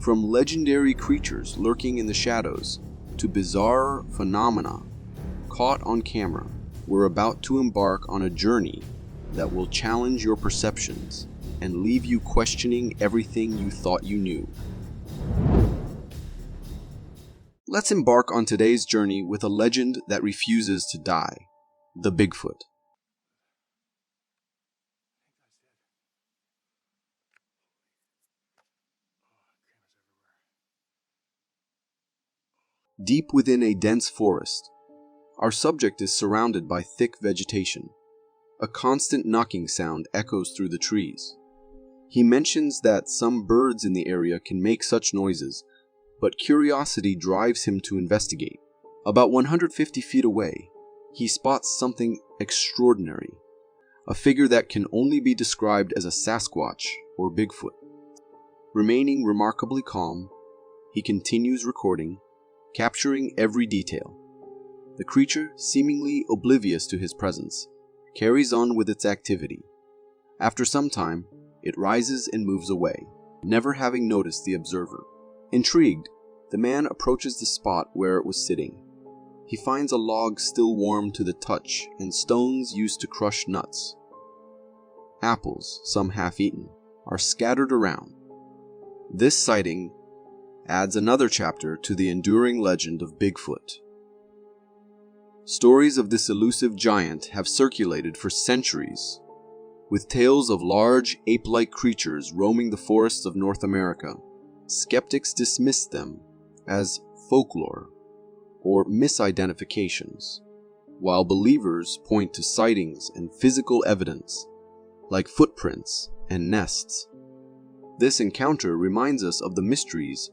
From legendary creatures lurking in the shadows to bizarre phenomena caught on camera, we're about to embark on a journey that will challenge your perceptions and leave you questioning everything you thought you knew. Let's embark on today's journey with a legend that refuses to die, the Bigfoot. Deep within a dense forest, our subject is surrounded by thick vegetation. A constant knocking sound echoes through the trees. He mentions that some birds in the area can make such noises, but curiosity drives him to investigate. About 150 feet away, he spots something extraordinary, a figure that can only be described as a Sasquatch or Bigfoot. Remaining remarkably calm, he continues recording, capturing every detail. The creature, seemingly oblivious to his presence, carries on with its activity. After some time, it rises and moves away, never having noticed the observer. Intrigued, the man approaches the spot where it was sitting. He finds a log still warm to the touch and stones used to crush nuts. Apples, some half-eaten, are scattered around. This sighting adds another chapter to the enduring legend of Bigfoot. Stories of this elusive giant have circulated for centuries, with tales of large ape-like creatures roaming the forests of North America. Skeptics dismiss them as folklore or misidentifications, while believers point to sightings and physical evidence, like footprints and nests. This encounter reminds us of the mysteries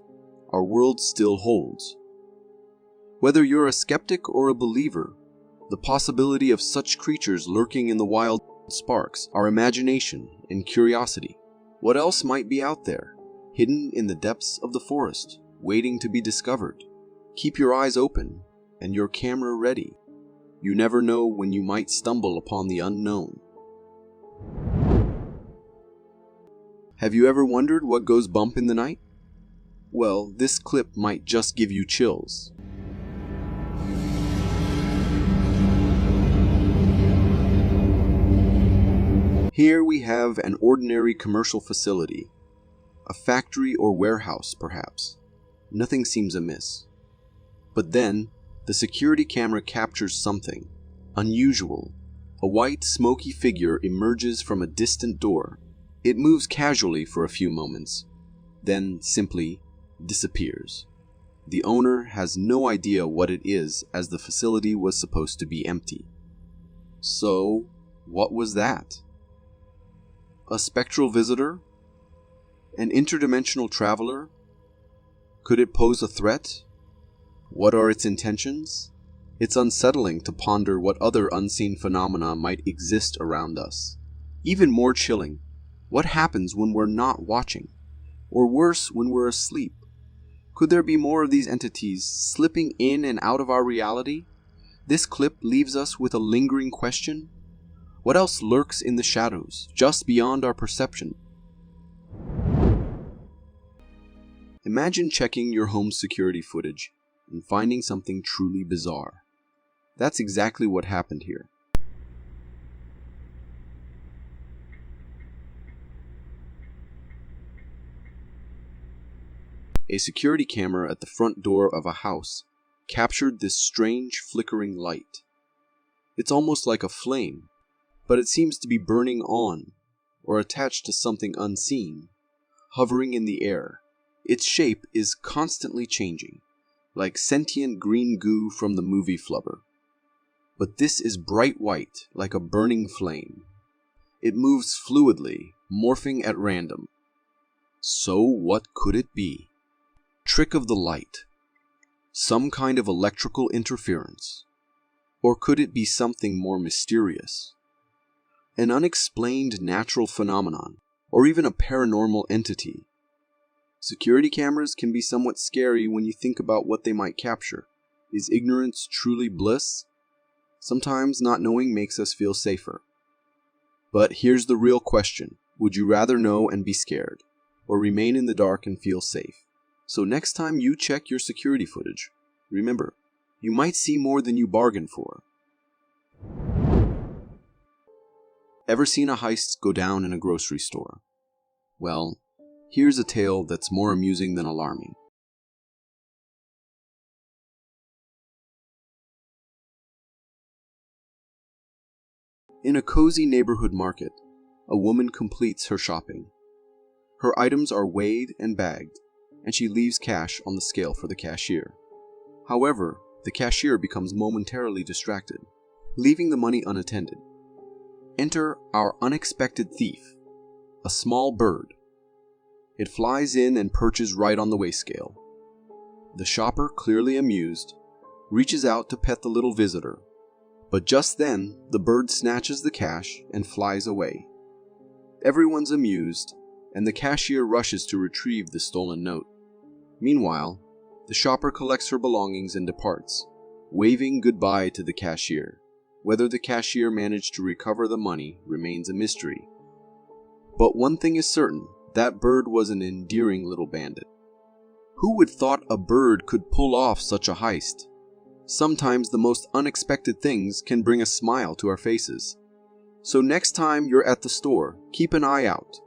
our world still holds. Whether you're a skeptic or a believer, the possibility of such creatures lurking in the wild sparks our imagination and curiosity. What else might be out there, hidden in the depths of the forest, waiting to be discovered? Keep your eyes open and your camera ready. You never know when you might stumble upon the unknown. Have you ever wondered what goes bump in the night? Well, this clip might just give you chills. Here we have an ordinary commercial facility, a factory or warehouse perhaps. Nothing seems amiss. But then, the security camera captures something unusual. A white, smoky figure emerges from a distant door. It moves casually for a few moments, then simply disappears. The owner has no idea what it is, as the facility was supposed to be empty. So, what was that? A spectral visitor? An interdimensional traveler? Could it pose a threat? What are its intentions? It's unsettling to ponder what other unseen phenomena might exist around us. Even more chilling, what happens when we're not watching? Or worse, when we're asleep? Could there be more of these entities slipping in and out of our reality? This clip leaves us with a lingering question. What else lurks in the shadows, just beyond our perception? Imagine checking your home's security footage and finding something truly bizarre. That's exactly what happened here. A security camera at the front door of a house captured this strange flickering light. It's almost like a flame, but it seems to be burning on, or attached to something unseen, hovering in the air. Its shape is constantly changing, like sentient green goo from the movie Flubber. But this is bright white, like a burning flame. It moves fluidly, morphing at random. So what could it be? Trick of the light? Some kind of electrical interference? Or could it be something more mysterious? An unexplained natural phenomenon, or even a paranormal entity? Security cameras can be somewhat scary when you think about what they might capture. Is ignorance truly bliss? Sometimes not knowing makes us feel safer. But here's the real question. Would you rather know and be scared, or remain in the dark and feel safe? So next time you check your security footage, remember, you might see more than you bargained for. Ever seen a heist go down in a grocery store? Well, here's a tale that's more amusing than alarming. In a cozy neighborhood market, a woman completes her shopping. Her items are weighed and bagged, and she leaves cash on the scale for the cashier. However, the cashier becomes momentarily distracted, leaving the money unattended. Enter our unexpected thief, a small bird. It flies in and perches right on the weigh scale. The shopper, clearly amused, reaches out to pet the little visitor, but just then the bird snatches the cash and flies away. Everyone's amused, and the cashier rushes to retrieve the stolen note. Meanwhile, the shopper collects her belongings and departs, waving goodbye to the cashier. Whether the cashier managed to recover the money remains a mystery. But one thing is certain, that bird was an endearing little bandit. Who would thought a bird could pull off such a heist? Sometimes the most unexpected things can bring a smile to our faces. So next time you're at the store, keep an eye out.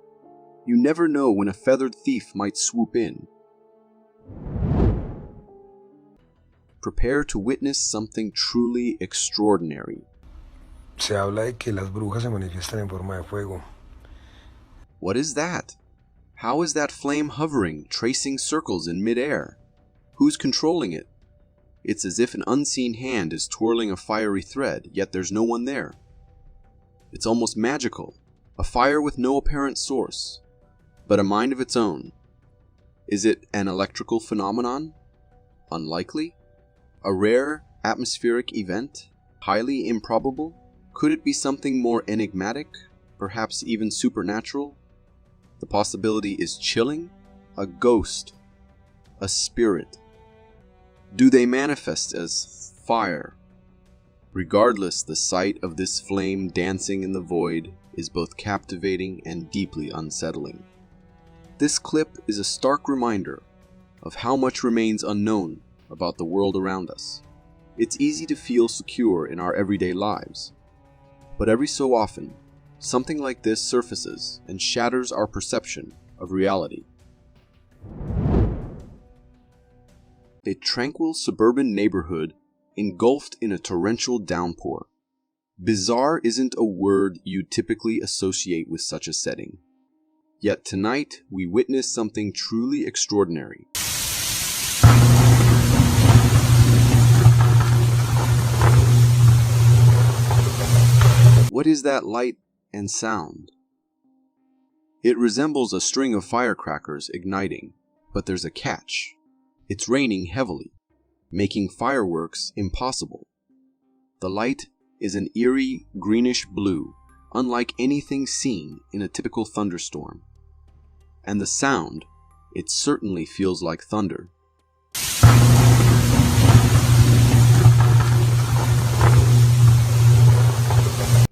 You never know when a feathered thief might swoop in. Prepare to witness something truly extraordinary. Se habla de que las brujas se manifiestan en forma de fuego. What is that? How is that flame hovering, tracing circles in midair? Who's controlling it? It's as if an unseen hand is twirling a fiery thread, yet there's no one there. It's almost magical, a fire with no apparent source, but a mind of its own. Is it an electrical phenomenon? Unlikely? A rare atmospheric event? Highly improbable? Could it be something more enigmatic, perhaps even supernatural? The possibility is chilling. A ghost. A spirit. Do they manifest as fire? Regardless, the sight of this flame dancing in the void is both captivating and deeply unsettling. This clip is a stark reminder of how much remains unknown about the world around us. It's easy to feel secure in our everyday lives, but every so often, something like this surfaces and shatters our perception of reality. A tranquil suburban neighborhood engulfed in a torrential downpour. Bizarre isn't a word you typically associate with such a setting. Yet tonight, we witness something truly extraordinary. What is that light and sound? It resembles a string of firecrackers igniting, but there's a catch. It's raining heavily, making fireworks impossible. The light is an eerie greenish blue, unlike anything seen in a typical thunderstorm. And the sound, it certainly feels like thunder.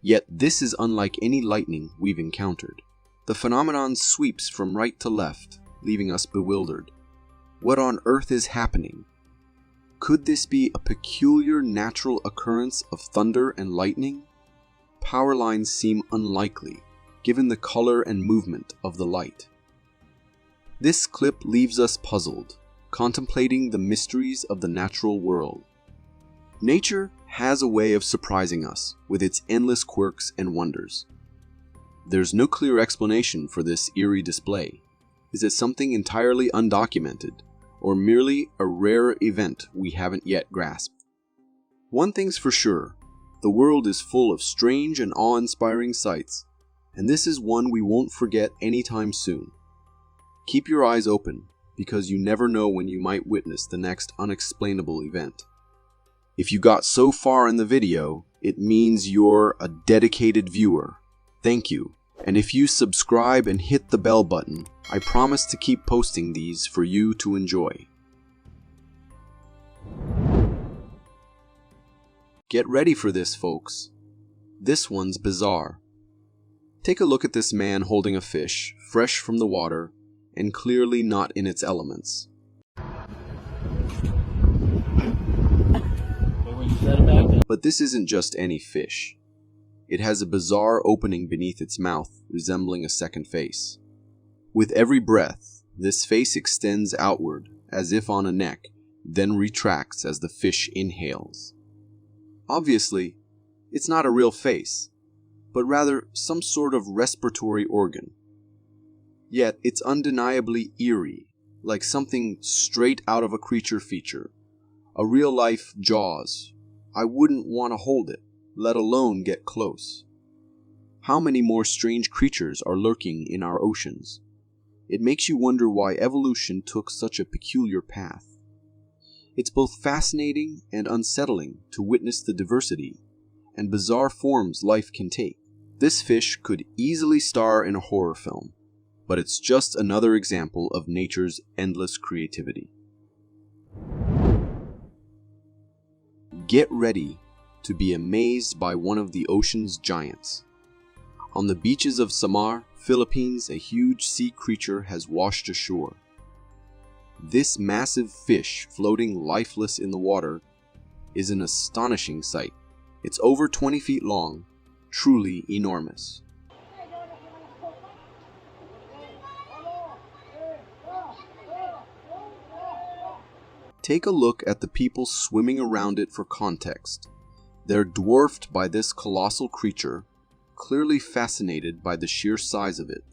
Yet this is unlike any lightning we've encountered. The phenomenon sweeps from right to left, leaving us bewildered. What on earth is happening? Could this be a peculiar natural occurrence of thunder and lightning? Power lines seem unlikely, given the color and movement of the light. This clip leaves us puzzled, contemplating the mysteries of the natural world. Nature has a way of surprising us with its endless quirks and wonders. There's no clear explanation for this eerie display. Is it something entirely undocumented, or merely a rare event we haven't yet grasped? One thing's for sure, the world is full of strange and awe-inspiring sights, and this is one we won't forget anytime soon. Keep your eyes open, because you never know when you might witness the next unexplainable event. If you got so far in the video, it means you're a dedicated viewer. Thank you. And if you subscribe and hit the bell button, I promise to keep posting these for you to enjoy. Get ready for this, folks. This one's bizarre. Take a look at this man holding a fish, fresh from the water, and clearly not in its elements. But this isn't just any fish. It has a bizarre opening beneath its mouth, resembling a second face. With every breath, this face extends outward, as if on a neck, then retracts as the fish inhales. Obviously, it's not a real face, but rather some sort of respiratory organ. Yet it's undeniably eerie, like something straight out of a creature feature, a real-life Jaws. I wouldn't want to hold it, let alone get close. How many more strange creatures are lurking in our oceans? It makes you wonder why evolution took such a peculiar path. It's both fascinating and unsettling to witness the diversity and bizarre forms life can take. This fish could easily star in a horror film, but it's just another example of nature's endless creativity. Get ready to be amazed by one of the ocean's giants. On the beaches of Samar, Philippines, a huge sea creature has washed ashore. This massive fish floating lifeless in the water is an astonishing sight. It's over 20 feet long, truly enormous. Take a look at the people swimming around it for context. They're dwarfed by this colossal creature, clearly fascinated by the sheer size of it.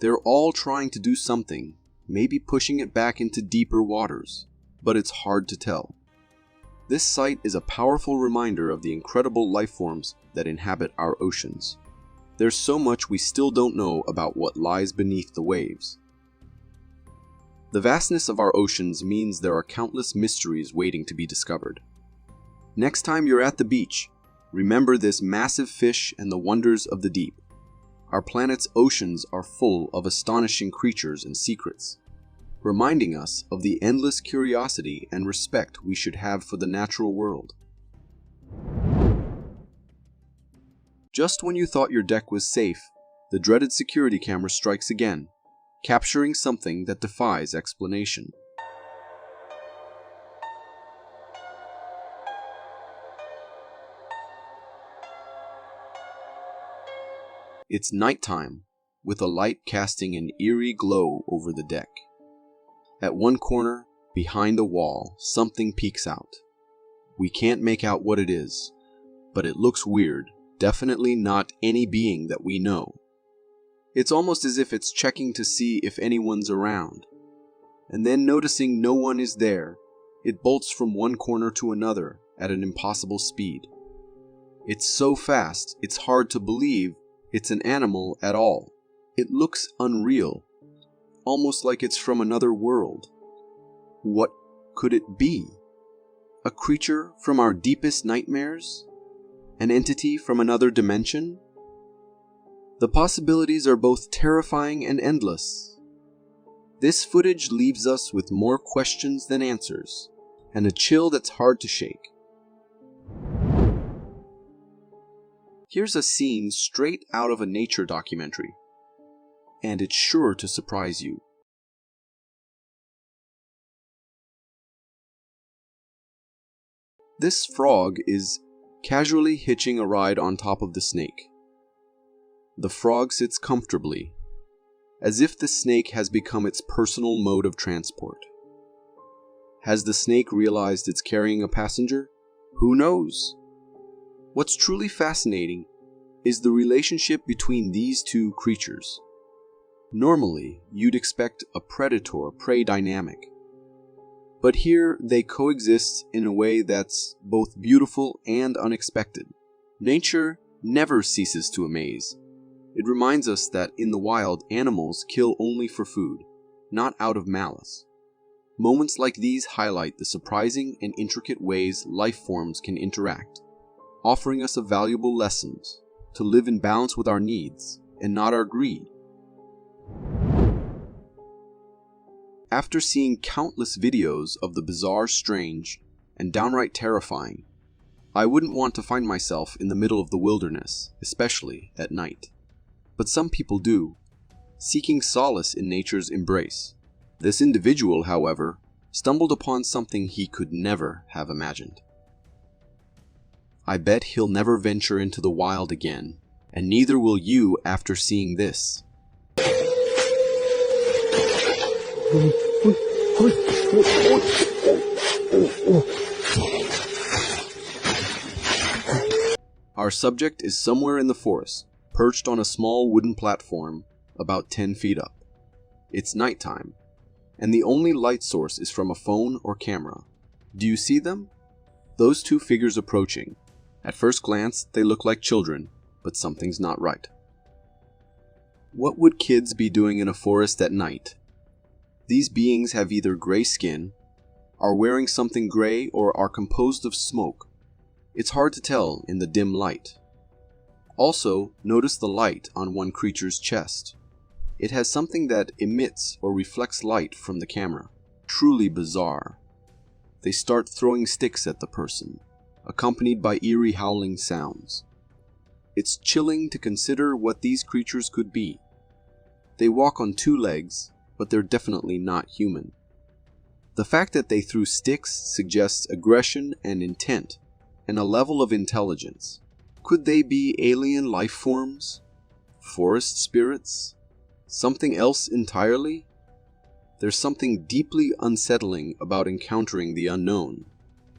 They're all trying to do something, maybe pushing it back into deeper waters, but it's hard to tell. This sight is a powerful reminder of the incredible life forms that inhabit our oceans. There's so much we still don't know about what lies beneath the waves. The vastness of our oceans means there are countless mysteries waiting to be discovered. Next time you're at the beach, remember this massive fish and the wonders of the deep. Our planet's oceans are full of astonishing creatures and secrets, reminding us of the endless curiosity and respect we should have for the natural world. Just when you thought your deck was safe, the dreaded security camera strikes again, capturing something that defies explanation. It's nighttime, with a light casting an eerie glow over the deck. At one corner, behind a wall, something peeks out. We can't make out what it is, but it looks weird, definitely not any being that we know. It's almost as if it's checking to see if anyone's around. And then noticing no one is there, it bolts from one corner to another at an impossible speed. It's so fast, it's hard to believe it's an animal at all. It looks unreal, almost like it's from another world. What could it be? A creature from our deepest nightmares? An entity from another dimension? The possibilities are both terrifying and endless. This footage leaves us with more questions than answers, and a chill that's hard to shake. Here's a scene straight out of a nature documentary, and it's sure to surprise you. This frog is casually hitching a ride on top of the snake. The frog sits comfortably, as if the snake has become its personal mode of transport. Has the snake realized it's carrying a passenger? Who knows? What's truly fascinating is the relationship between these two creatures. Normally, you'd expect a predator-prey dynamic, but here they coexist in a way that's both beautiful and unexpected. Nature never ceases to amaze. It reminds us that in the wild, animals kill only for food, not out of malice. Moments like these highlight the surprising and intricate ways life forms can interact, offering us a valuable lessons to live in balance with our needs and not our greed. After seeing countless videos of the bizarre, strange, and downright terrifying, I wouldn't want to find myself in the middle of the wilderness, especially at night. But some people do, seeking solace in nature's embrace. This individual, however, stumbled upon something he could never have imagined. I bet he'll never venture into the wild again, and neither will you after seeing this. Our subject is somewhere in the forest, perched on a small wooden platform about 10 feet up. It's nighttime, and the only light source is from a phone or camera. Do you see them? Those two figures approaching. At first glance, they look like children, but something's not right. What would kids be doing in a forest at night? These beings have either gray skin, are wearing something gray, or are composed of smoke. It's hard to tell in the dim light. Also, notice the light on one creature's chest. It has something that emits or reflects light from the camera. Truly bizarre. They start throwing sticks at the person, accompanied by eerie howling sounds. It's chilling to consider what these creatures could be. They walk on 2 legs, but they're definitely not human. The fact that they threw sticks suggests aggression and intent, and a level of intelligence. Could they be alien life forms? Forest spirits? Something else entirely? There's something deeply unsettling about encountering the unknown,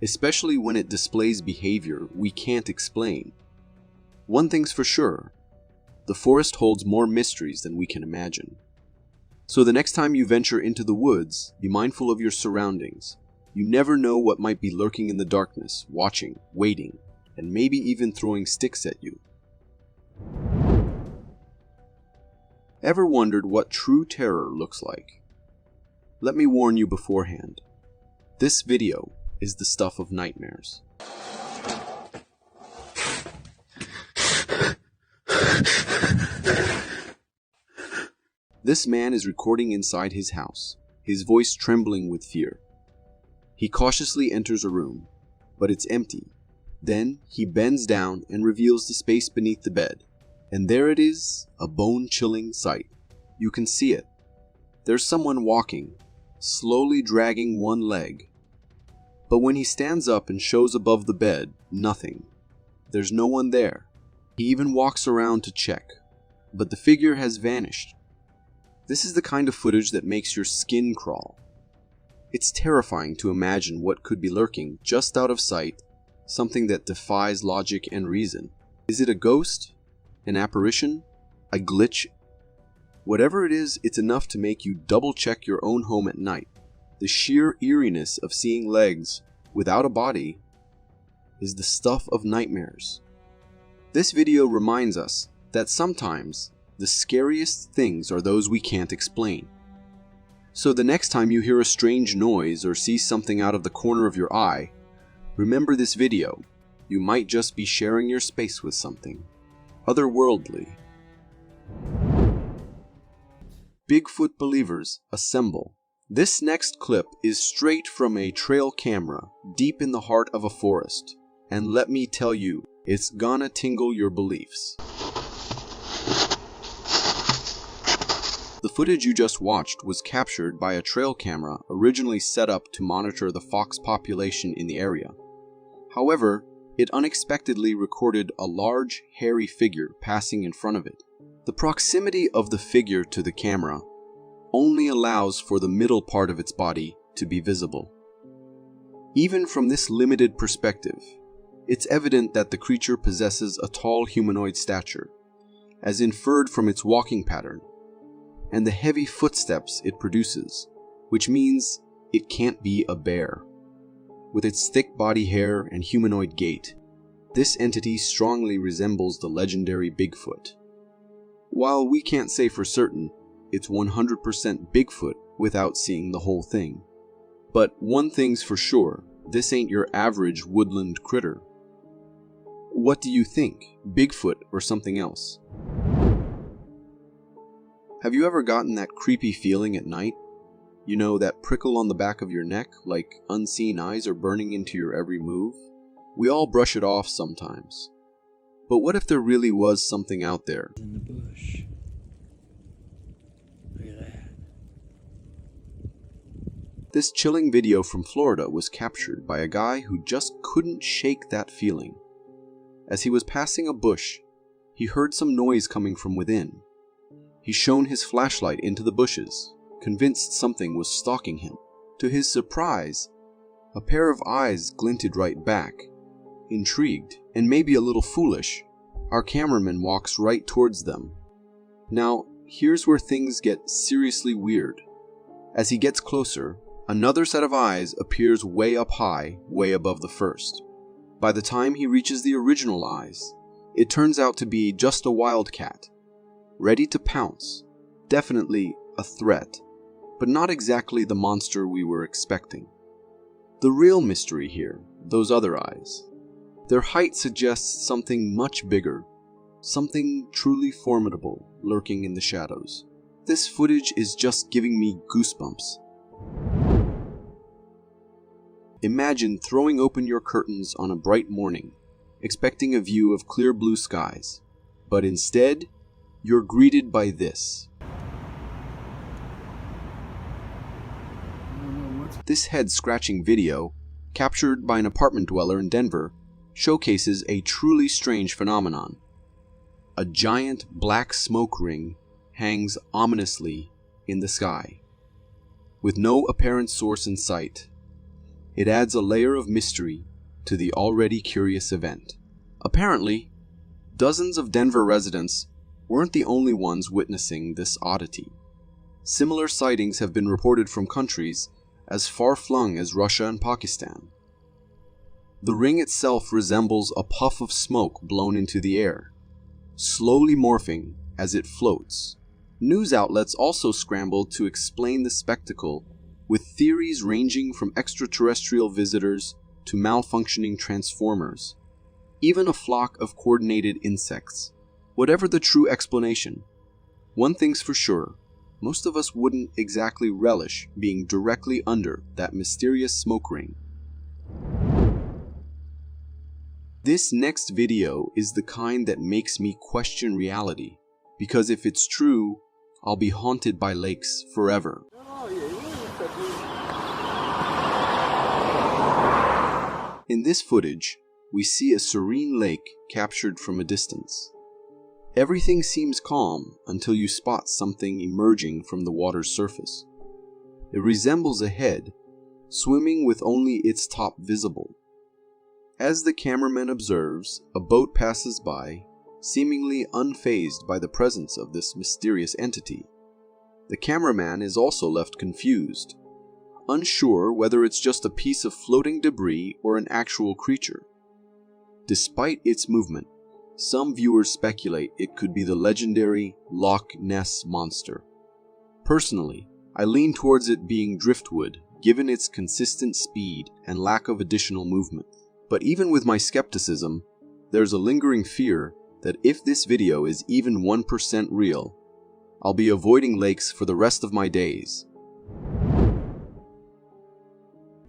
especially when it displays behavior we can't explain. One thing's for sure, the forest holds more mysteries than we can imagine. So the next time you venture into the woods, be mindful of your surroundings. You never know what might be lurking in the darkness, watching, waiting, and maybe even throwing sticks at you. Ever wondered what true terror looks like? Let me warn you beforehand. This video is the stuff of nightmares. This man is recording inside his house, his voice trembling with fear. He cautiously enters a room, but it's empty. Then he bends down and reveals the space beneath the bed. And there it is, a bone-chilling sight. You can see it. There's someone walking, slowly dragging one leg. But when he stands up and shows above the bed, nothing. There's no one there. He even walks around to check, but the figure has vanished. This is the kind of footage that makes your skin crawl. It's terrifying to imagine what could be lurking just out of sight, something that defies logic and reason. Is it a ghost? An apparition? A glitch? Whatever it is, it's enough to make you double-check your own home at night. The sheer eeriness of seeing legs without a body is the stuff of nightmares. This video reminds us that sometimes the scariest things are those we can't explain. So the next time you hear a strange noise or see something out of the corner of your eye, remember this video. You might just be sharing your space with something otherworldly. Bigfoot believers, assemble. This next clip is straight from a trail camera deep in the heart of a forest. And let me tell you, it's gonna tingle your beliefs. The footage you just watched was captured by a trail camera originally set up to monitor the fox population in the area. However, it unexpectedly recorded a large, hairy figure passing in front of it. The proximity of the figure to the camera only allows for the middle part of its body to be visible. Even from this limited perspective, it's evident that the creature possesses a tall humanoid stature, as inferred from its walking pattern, and the heavy footsteps it produces, which means it can't be a bear. With its thick body hair and humanoid gait, this entity strongly resembles the legendary Bigfoot. While we can't say for certain it's 100% Bigfoot without seeing the whole thing. But one thing's for sure, this ain't your average woodland critter. What do you think, Bigfoot or something else? Have you ever gotten that creepy feeling at night? You know, that prickle on the back of your neck, like unseen eyes are burning into your every move? We all brush it off sometimes. But what if there really was something out there? In the bush. Look at that. This chilling video from Florida was captured by a guy who just couldn't shake that feeling. As he was passing a bush, he heard some noise coming from within. He shone his flashlight into the bushes, convinced something was stalking him. To his surprise, a pair of eyes glinted right back. Intrigued, and maybe a little foolish, our cameraman walks right towards them. Now, here's where things get seriously weird. As he gets closer, another set of eyes appears way up high, way above the first. By the time he reaches the original eyes, it turns out to be just a wildcat, ready to pounce. Definitely a threat, but not exactly the monster we were expecting. The real mystery here, those other eyes. Their height suggests something much bigger, something truly formidable lurking in the shadows. This footage is just giving me goosebumps. Imagine throwing open your curtains on a bright morning, expecting a view of clear blue skies, but instead, you're greeted by this. This head-scratching video, captured by an apartment dweller in Denver, showcases a truly strange phenomenon. A giant black smoke ring hangs ominously in the sky. With no apparent source in sight, it adds a layer of mystery to the already curious event. Apparently, dozens of Denver residents weren't the only ones witnessing this oddity. Similar sightings have been reported from countries as far-flung as Russia and Pakistan. The ring itself resembles a puff of smoke blown into the air, slowly morphing as it floats. News outlets also scrambled to explain the spectacle, with theories ranging from extraterrestrial visitors to malfunctioning transformers, even a flock of coordinated insects. Whatever the true explanation, one thing's for sure, most of us wouldn't exactly relish being directly under that mysterious smoke ring. This next video is the kind that makes me question reality, because if it's true, I'll be haunted by lakes forever. In this footage, we see a serene lake captured from a distance. Everything seems calm until you spot something emerging from the water's surface. It resembles a head, swimming with only its top visible. As the cameraman observes, a boat passes by, seemingly unfazed by the presence of this mysterious entity. The cameraman is also left confused, unsure whether it's just a piece of floating debris or an actual creature. Despite its movement, some viewers speculate it could be the legendary Loch Ness Monster. Personally, I lean towards it being driftwood, given its consistent speed and lack of additional movement. But even with my skepticism, there's a lingering fear that if this video is even 1% real, I'll be avoiding lakes for the rest of my days.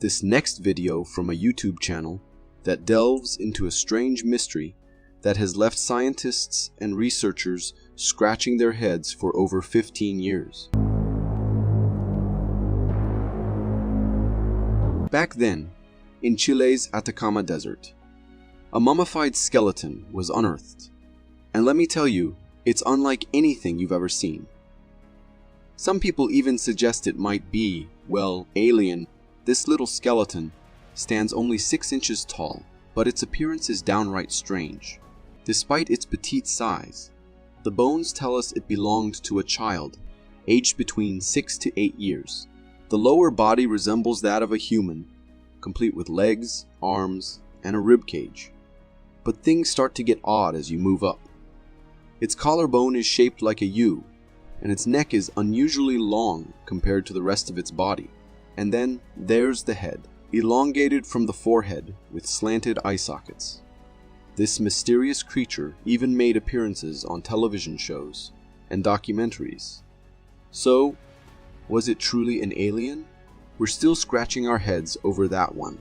This next video from a YouTube channel that delves into a strange mystery that has left scientists and researchers scratching their heads for over 15 years. Back then, in Chile's Atacama Desert, a mummified skeleton was unearthed, and let me tell you, it's unlike anything you've ever seen. Some people even suggest it might be, well, alien. This little skeleton stands only 6 inches tall, but its appearance is downright strange. Despite its petite size, the bones tell us it belonged to a child, aged between 6 to 8 years. The lower body resembles that of a human, complete with legs, arms, and a rib cage. But things start to get odd as you move up. Its collarbone is shaped like a U, and its neck is unusually long compared to the rest of its body. And then there's the head, elongated from the forehead with slanted eye sockets. This mysterious creature even made appearances on television shows and documentaries. So, was it truly an alien? We're still scratching our heads over that one.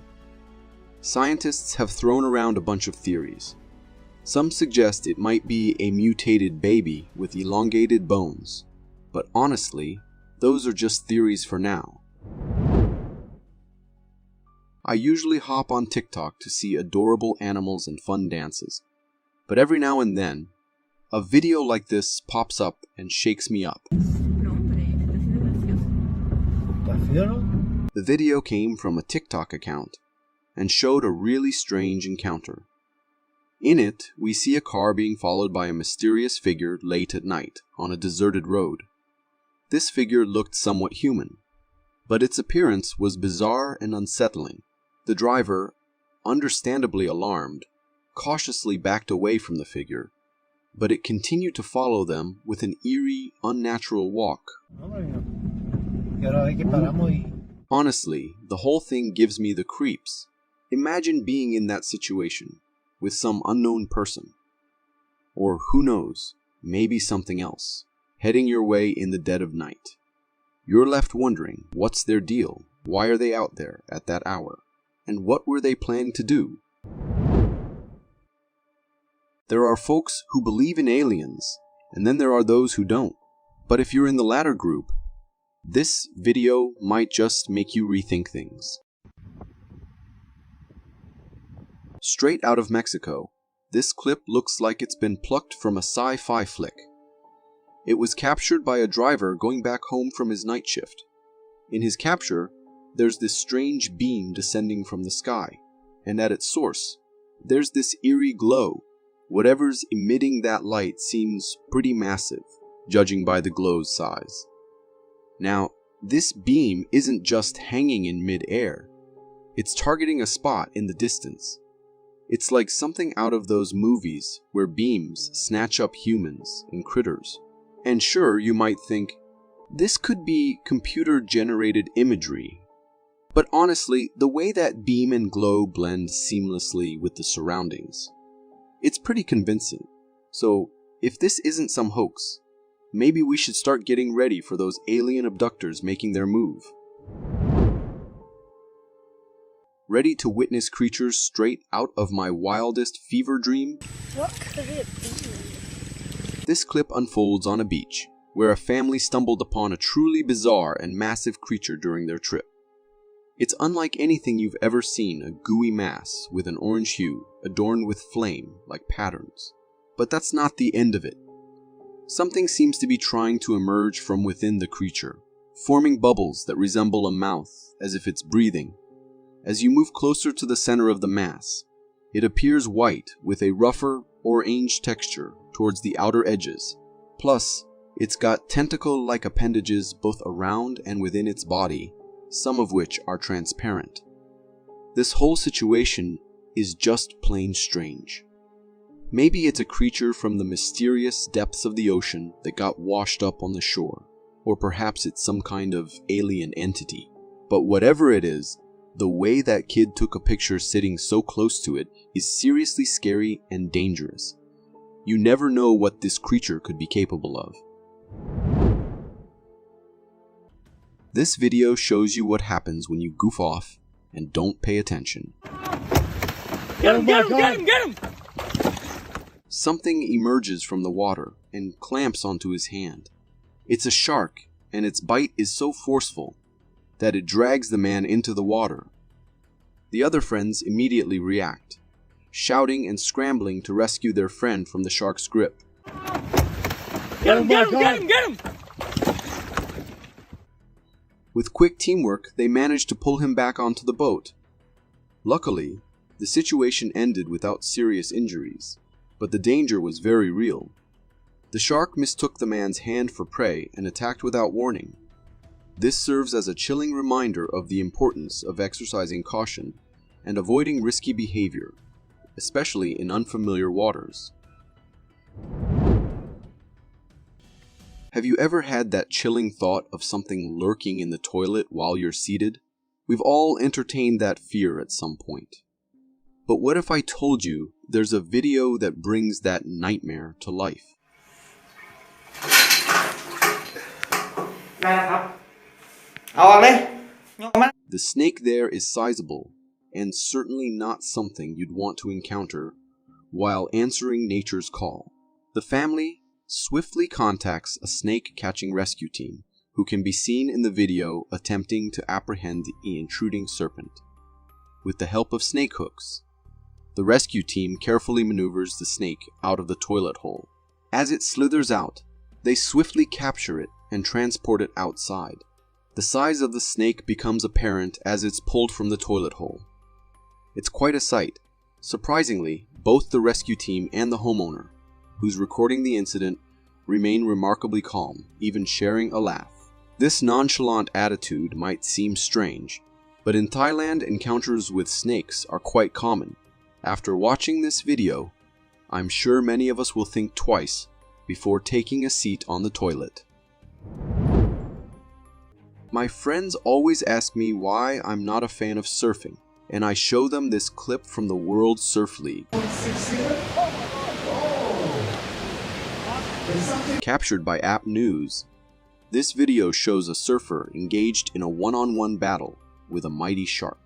Scientists have thrown around a bunch of theories. Some suggest it might be a mutated baby with elongated bones, but honestly, those are just theories for now. I usually hop on TikTok to see adorable animals and fun dances, but every now and then, a video like this pops up and shakes me up. The video came from a TikTok account and showed a really strange encounter. In it, we see a car being followed by a mysterious figure late at night on a deserted road. This figure looked somewhat human, but its appearance was bizarre and unsettling. The driver, understandably alarmed, cautiously backed away from the figure, but it continued to follow them with an eerie, unnatural walk. Honestly, the whole thing gives me the creeps. Imagine being in that situation with some unknown person, or who knows, maybe something else, heading your way in the dead of night. You're left wondering, what's their deal? Why are they out there at that hour? And what were they planning to do? There are folks who believe in aliens, and then there are those who don't. But if you're in the latter group, this video might just make you rethink things. Straight out of Mexico, this clip looks like it's been plucked from a sci-fi flick. It was captured by a driver going back home from his night shift. In his capture, there's this strange beam descending from the sky, and at its source, there's this eerie glow. Whatever's emitting that light seems pretty massive, judging by the glow's size. Now, this beam isn't just hanging in mid-air. It's targeting a spot in the distance. It's like something out of those movies where beams snatch up humans and critters. And sure, you might think, this could be computer-generated imagery. But honestly, the way that beam and glow blend seamlessly with the surroundings, it's pretty convincing. So, if this isn't some hoax, maybe we should start getting ready for those alien abductors making their move. Ready to witness creatures straight out of my wildest fever dream? What could it be? This clip unfolds on a beach, where a family stumbled upon a truly bizarre and massive creature during their trip. It's unlike anything you've ever seen, a gooey mass with an orange hue, adorned with flame-like patterns. But that's not the end of it. Something seems to be trying to emerge from within the creature, forming bubbles that resemble a mouth, as if it's breathing. As you move closer to the center of the mass, it appears white with a rougher, orange texture towards the outer edges. Plus, it's got tentacle-like appendages both around and within its body, some of which are transparent. This whole situation is just plain strange. Maybe it's a creature from the mysterious depths of the ocean that got washed up on the shore, or perhaps it's some kind of alien entity. But whatever it is, the way that kid took a picture sitting so close to it is seriously scary and dangerous. You never know what this creature could be capable of. This video shows you what happens when you goof off and don't pay attention. Get him, get him, get him, get him! Something emerges from the water and clamps onto his hand. It's a shark, and its bite is so forceful that it drags the man into the water. The other friends immediately react, shouting and scrambling to rescue their friend from the shark's grip. Get him, get him, get him, get him! With quick teamwork, they managed to pull him back onto the boat. Luckily, the situation ended without serious injuries, but the danger was very real. The shark mistook the man's hand for prey and attacked without warning. This serves as a chilling reminder of the importance of exercising caution and avoiding risky behavior, especially in unfamiliar waters. Have you ever had that chilling thought of something lurking in the toilet while you're seated? We've all entertained that fear at some point. But what if I told you there's a video that brings that nightmare to life? The snake there is sizable, and certainly not something you'd want to encounter while answering nature's call. The family swiftly contacts a snake-catching rescue team, who can be seen in the video attempting to apprehend the intruding serpent. with the help of snake hooks. The rescue team carefully maneuvers the snake out of the toilet hole. As it slithers out, they swiftly capture it and transport it outside. The size of the snake becomes apparent as it's pulled from the toilet hole. It's quite a sight. Surprisingly, both the rescue team and the homeowner, who's recording the incident, remain remarkably calm, even sharing a laugh. This nonchalant attitude might seem strange, but in Thailand, encounters with snakes are quite common. After watching this video, I'm sure many of us will think twice before taking a seat on the toilet. My friends always ask me why I'm not a fan of surfing, and I show them this clip from the World Surf League. Captured by App News, this video shows a surfer engaged in a one-on-one battle with a mighty shark.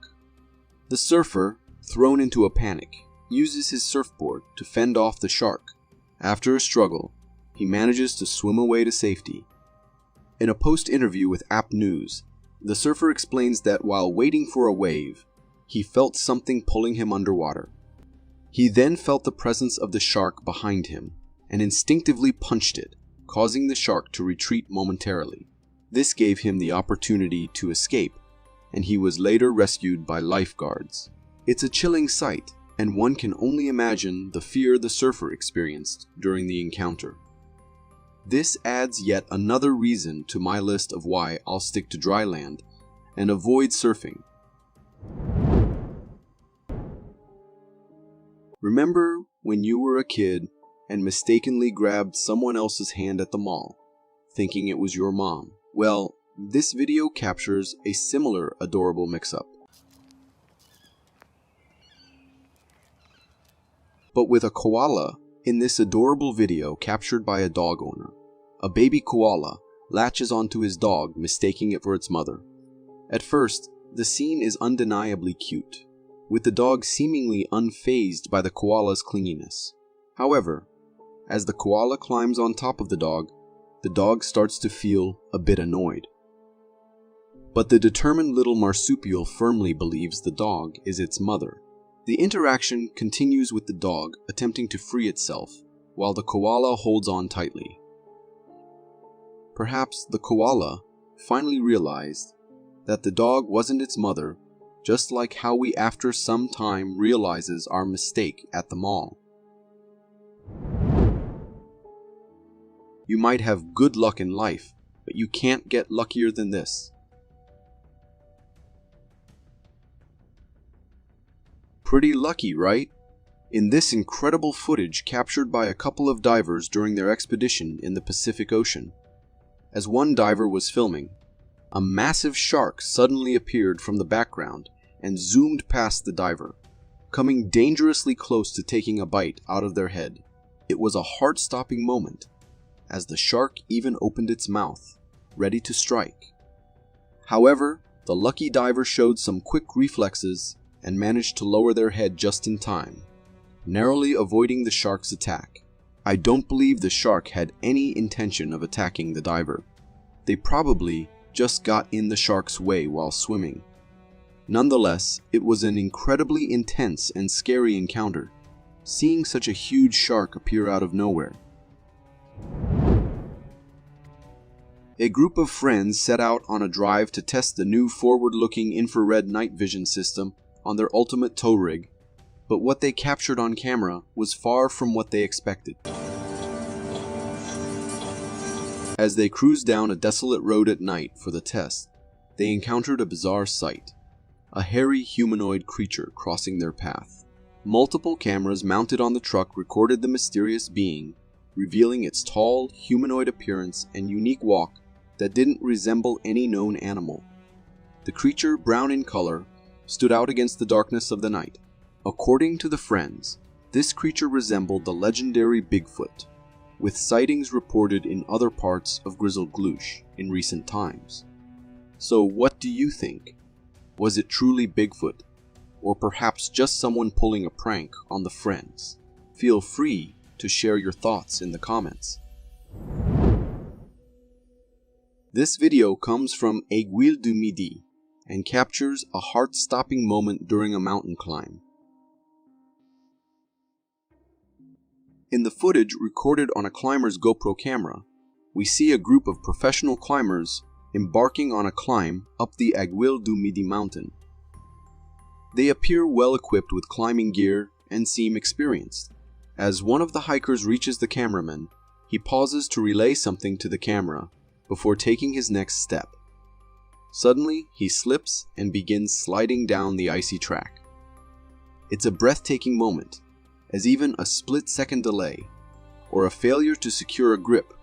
The surfer, thrown into a panic, uses his surfboard to fend off the shark. After a struggle, he manages to swim away to safety. In a post-interview with App News, the surfer explains that while waiting for a wave, he felt something pulling him underwater. He then felt the presence of the shark behind him and instinctively punched it, causing the shark to retreat momentarily. This gave him the opportunity to escape, and he was later rescued by lifeguards. It's a chilling sight, and one can only imagine the fear the surfer experienced during the encounter. This adds yet another reason to my list of why I'll stick to dry land and avoid surfing. Remember when you were a kid and mistakenly grabbed someone else's hand at the mall, thinking it was your mom? Well, this video captures a similar adorable mix-up. But with a koala in this adorable video captured by a dog owner. A baby koala latches onto his dog, mistaking it for its mother. At first, the scene is undeniably cute, with the dog seemingly unfazed by the koala's clinginess. However, as the koala climbs on top of the dog starts to feel a bit annoyed. But the determined little marsupial firmly believes the dog is its mother. The interaction continues with the dog attempting to free itself, while the koala holds on tightly. Perhaps the koala finally realized that the dog wasn't its mother, just like how we after some time realizes our mistake at the mall. You might have good luck in life, but you can't get luckier than this. Pretty lucky, right? In this incredible footage captured by a couple of divers during their expedition in the Pacific Ocean, as one diver was filming, a massive shark suddenly appeared from the background and zoomed past the diver, coming dangerously close to taking a bite out of their head. It was a heart-stopping moment, as the shark even opened its mouth, ready to strike. However, the lucky diver showed some quick reflexes and managed to lower their head just in time, narrowly avoiding the shark's attack. I don't believe the shark had any intention of attacking the diver. They probably just got in the shark's way while swimming. Nonetheless, it was an incredibly intense and scary encounter, seeing such a huge shark appear out of nowhere. A group of friends set out on a drive to test the new forward-looking infrared night vision system on their ultimate tow rig, but what they captured on camera was far from what they expected. As they cruised down a desolate road at night for the test, they encountered a bizarre sight: a hairy humanoid creature crossing their path. Multiple cameras mounted on the truck recorded the mysterious being, revealing its tall, humanoid appearance and unique walk that didn't resemble any known animal. The creature, brown in color, stood out against the darkness of the night. According to the friends, this creature resembled the legendary Bigfoot, with sightings reported in other parts of Grizzled Gloosh in recent times. So what do you think? Was it truly Bigfoot, or perhaps just someone pulling a prank on the friends? Feel free to share your thoughts in the comments. This video comes from Aiguille du Midi, and captures a heart-stopping moment during a mountain climb. In the footage recorded on a climber's GoPro camera, we see a group of professional climbers embarking on a climb up the Aguil du Midi mountain. They appear well equipped with climbing gear and seem experienced. As one of the hikers reaches the cameraman, he pauses to relay something to the camera before taking his next step. Suddenly, he slips and begins sliding down the icy track. It's a breathtaking moment, as even a split-second delay, or a failure to secure a grip,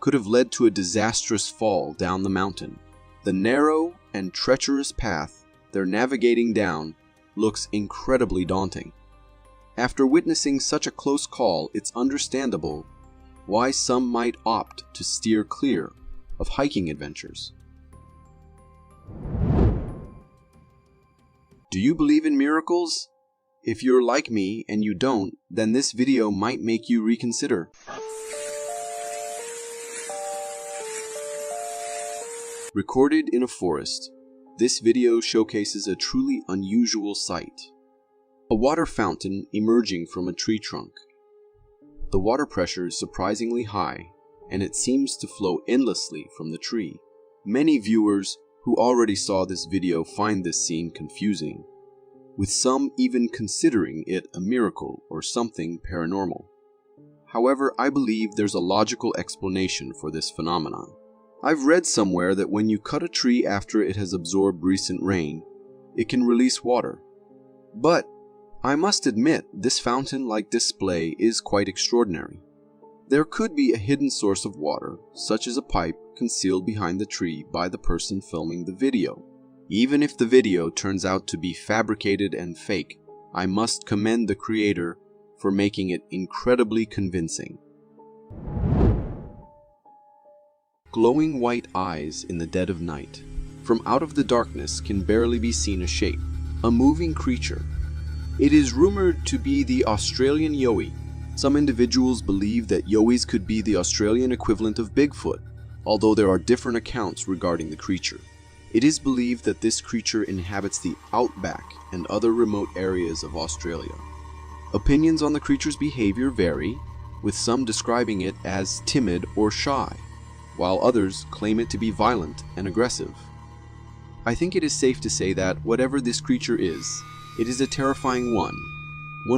could have led to a disastrous fall down the mountain. The narrow and treacherous path they're navigating down looks incredibly daunting. After witnessing such a close call, it's understandable why some might opt to steer clear of hiking adventures. Do you believe in miracles? If you're like me and you don't, then this video might make you reconsider. Recorded in a forest, this video showcases a truly unusual sight. A water fountain emerging from a tree trunk. The water pressure is surprisingly high, and it seems to flow endlessly from the tree. Many viewers who already saw this video find this scene confusing, with some even considering it a miracle or something paranormal. However, I believe there's a logical explanation for this phenomenon. I've read somewhere that when you cut a tree after it has absorbed recent rain, it can release water. But I must admit, this fountain-like display is quite extraordinary. There could be a hidden source of water, such as a pipe concealed behind the tree by the person filming the video. Even if the video turns out to be fabricated and fake, I must commend the creator for making it incredibly convincing. Glowing white eyes in the dead of night. From out of the darkness can barely be seen a shape, a moving creature. It is rumored to be the Australian yowie. Some individuals believe that yowies could be the Australian equivalent of Bigfoot, although there are different accounts regarding the creature. It is believed that this creature inhabits the outback and other remote areas of Australia. Opinions on the creature's behavior vary, with some describing it as timid or shy, while others claim it to be violent and aggressive. I think it is safe to say that whatever this creature is, it is a terrifying one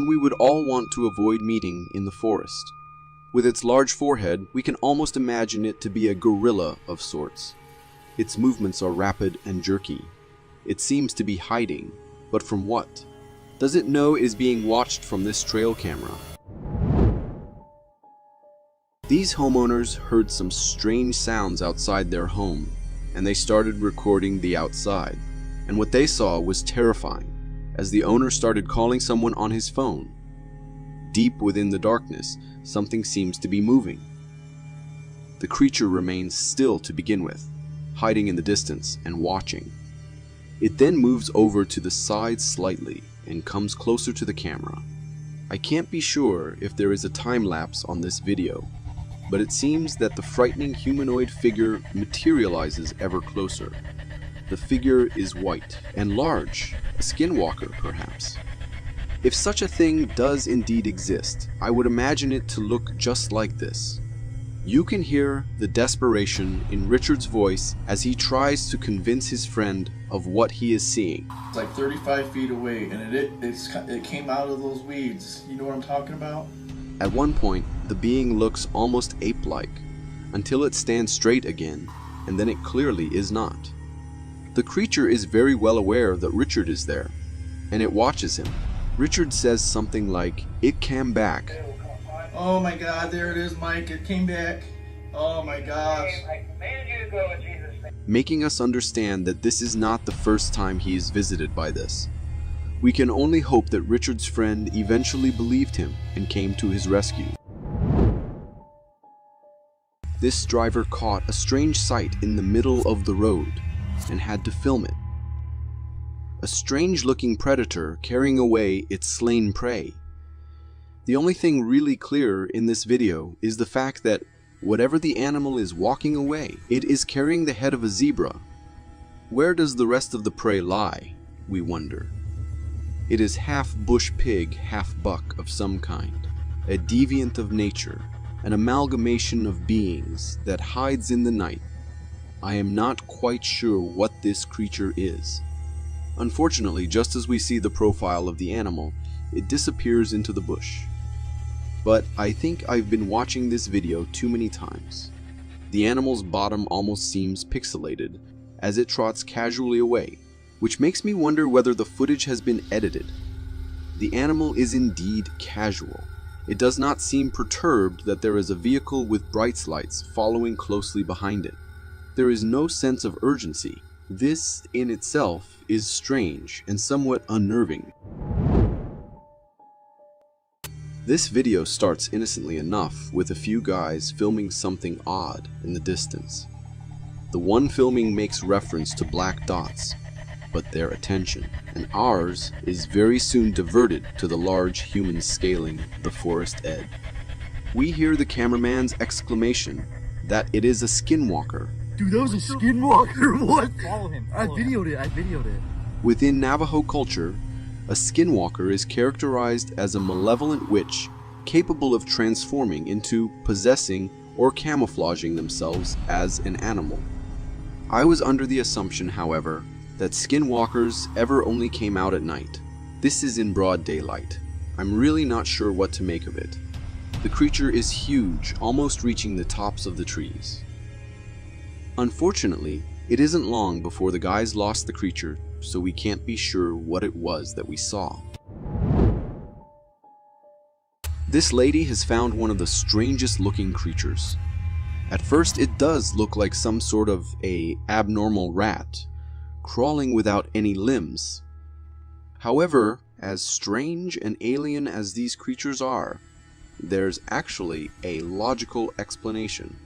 we would all want to avoid meeting in the forest. With its large forehead, we can almost imagine it to be a gorilla of sorts. Its movements are rapid and jerky. It seems to be hiding, but from what? Does it know it is being watched from this trail camera? These homeowners heard some strange sounds outside their home, and they started recording the outside. And what they saw was terrifying, as the owner started calling someone on his phone. Deep within the darkness, something seems to be moving. The creature remains still to begin with, hiding in the distance and watching. It then moves over to the side slightly and comes closer to the camera. I can't be sure if there is a time lapse on this video, but it seems that the frightening humanoid figure materializes ever closer. The figure is white and large, a skinwalker perhaps. If such a thing does indeed exist, I would imagine it to look just like this. You can hear the desperation in Richard's voice as he tries to convince his friend of what he is seeing. It's like 35 feet away, and it came out of those weeds. You know what I'm talking about? At one point, the being looks almost ape-like, until it stands straight again, and then it clearly is not. The creature is very well aware that Richard is there, and it watches him. Richard says something like, "It came back." Oh my God, there it is, Mike. It came back. Oh my gosh. Making us understand that this is not the first time he is visited by this. We can only hope that Richard's friend eventually believed him and came to his rescue. This driver caught a strange sight in the middle of the road and had to film it. A strange-looking predator carrying away its slain prey. The only thing really clear in this video is the fact that whatever the animal is walking away, it is carrying the head of a zebra. Where does the rest of the prey lie, we wonder? It is half bush pig, half buck of some kind, a deviant of nature, an amalgamation of beings that hides in the night. I am not quite sure what this creature is. Unfortunately, just as we see the profile of the animal, it disappears into the bush. But I think I've been watching this video too many times. The animal's bottom almost seems pixelated as it trots casually away, which makes me wonder whether the footage has been edited. The animal is indeed casual. It does not seem perturbed that there is a vehicle with bright lights following closely behind it. There is no sense of urgency. This in itself is strange and somewhat unnerving. This video starts innocently enough with a few guys filming something odd in the distance. The one filming makes reference to black dots, but their attention, and ours, is very soon diverted to the large humans scaling the forest edge. We hear the cameraman's exclamation that it is a skinwalker. Dude, that was a skinwalker, what? Follow him. I videoed it. Within Navajo culture, a skinwalker is characterized as a malevolent witch capable of transforming into, possessing, or camouflaging themselves as an animal. I was under the assumption, however, that skinwalkers ever only came out at night. This is in broad daylight. I'm really not sure what to make of it. The creature is huge, almost reaching the tops of the trees. Unfortunately, it isn't long before the guys lost the creature, so we can't be sure what it was that we saw. This lady has found one of the strangest looking creatures. At first it does look like some sort of a abnormal rat, crawling without any limbs. However, as strange and alien as these creatures are, there's actually a logical explanation.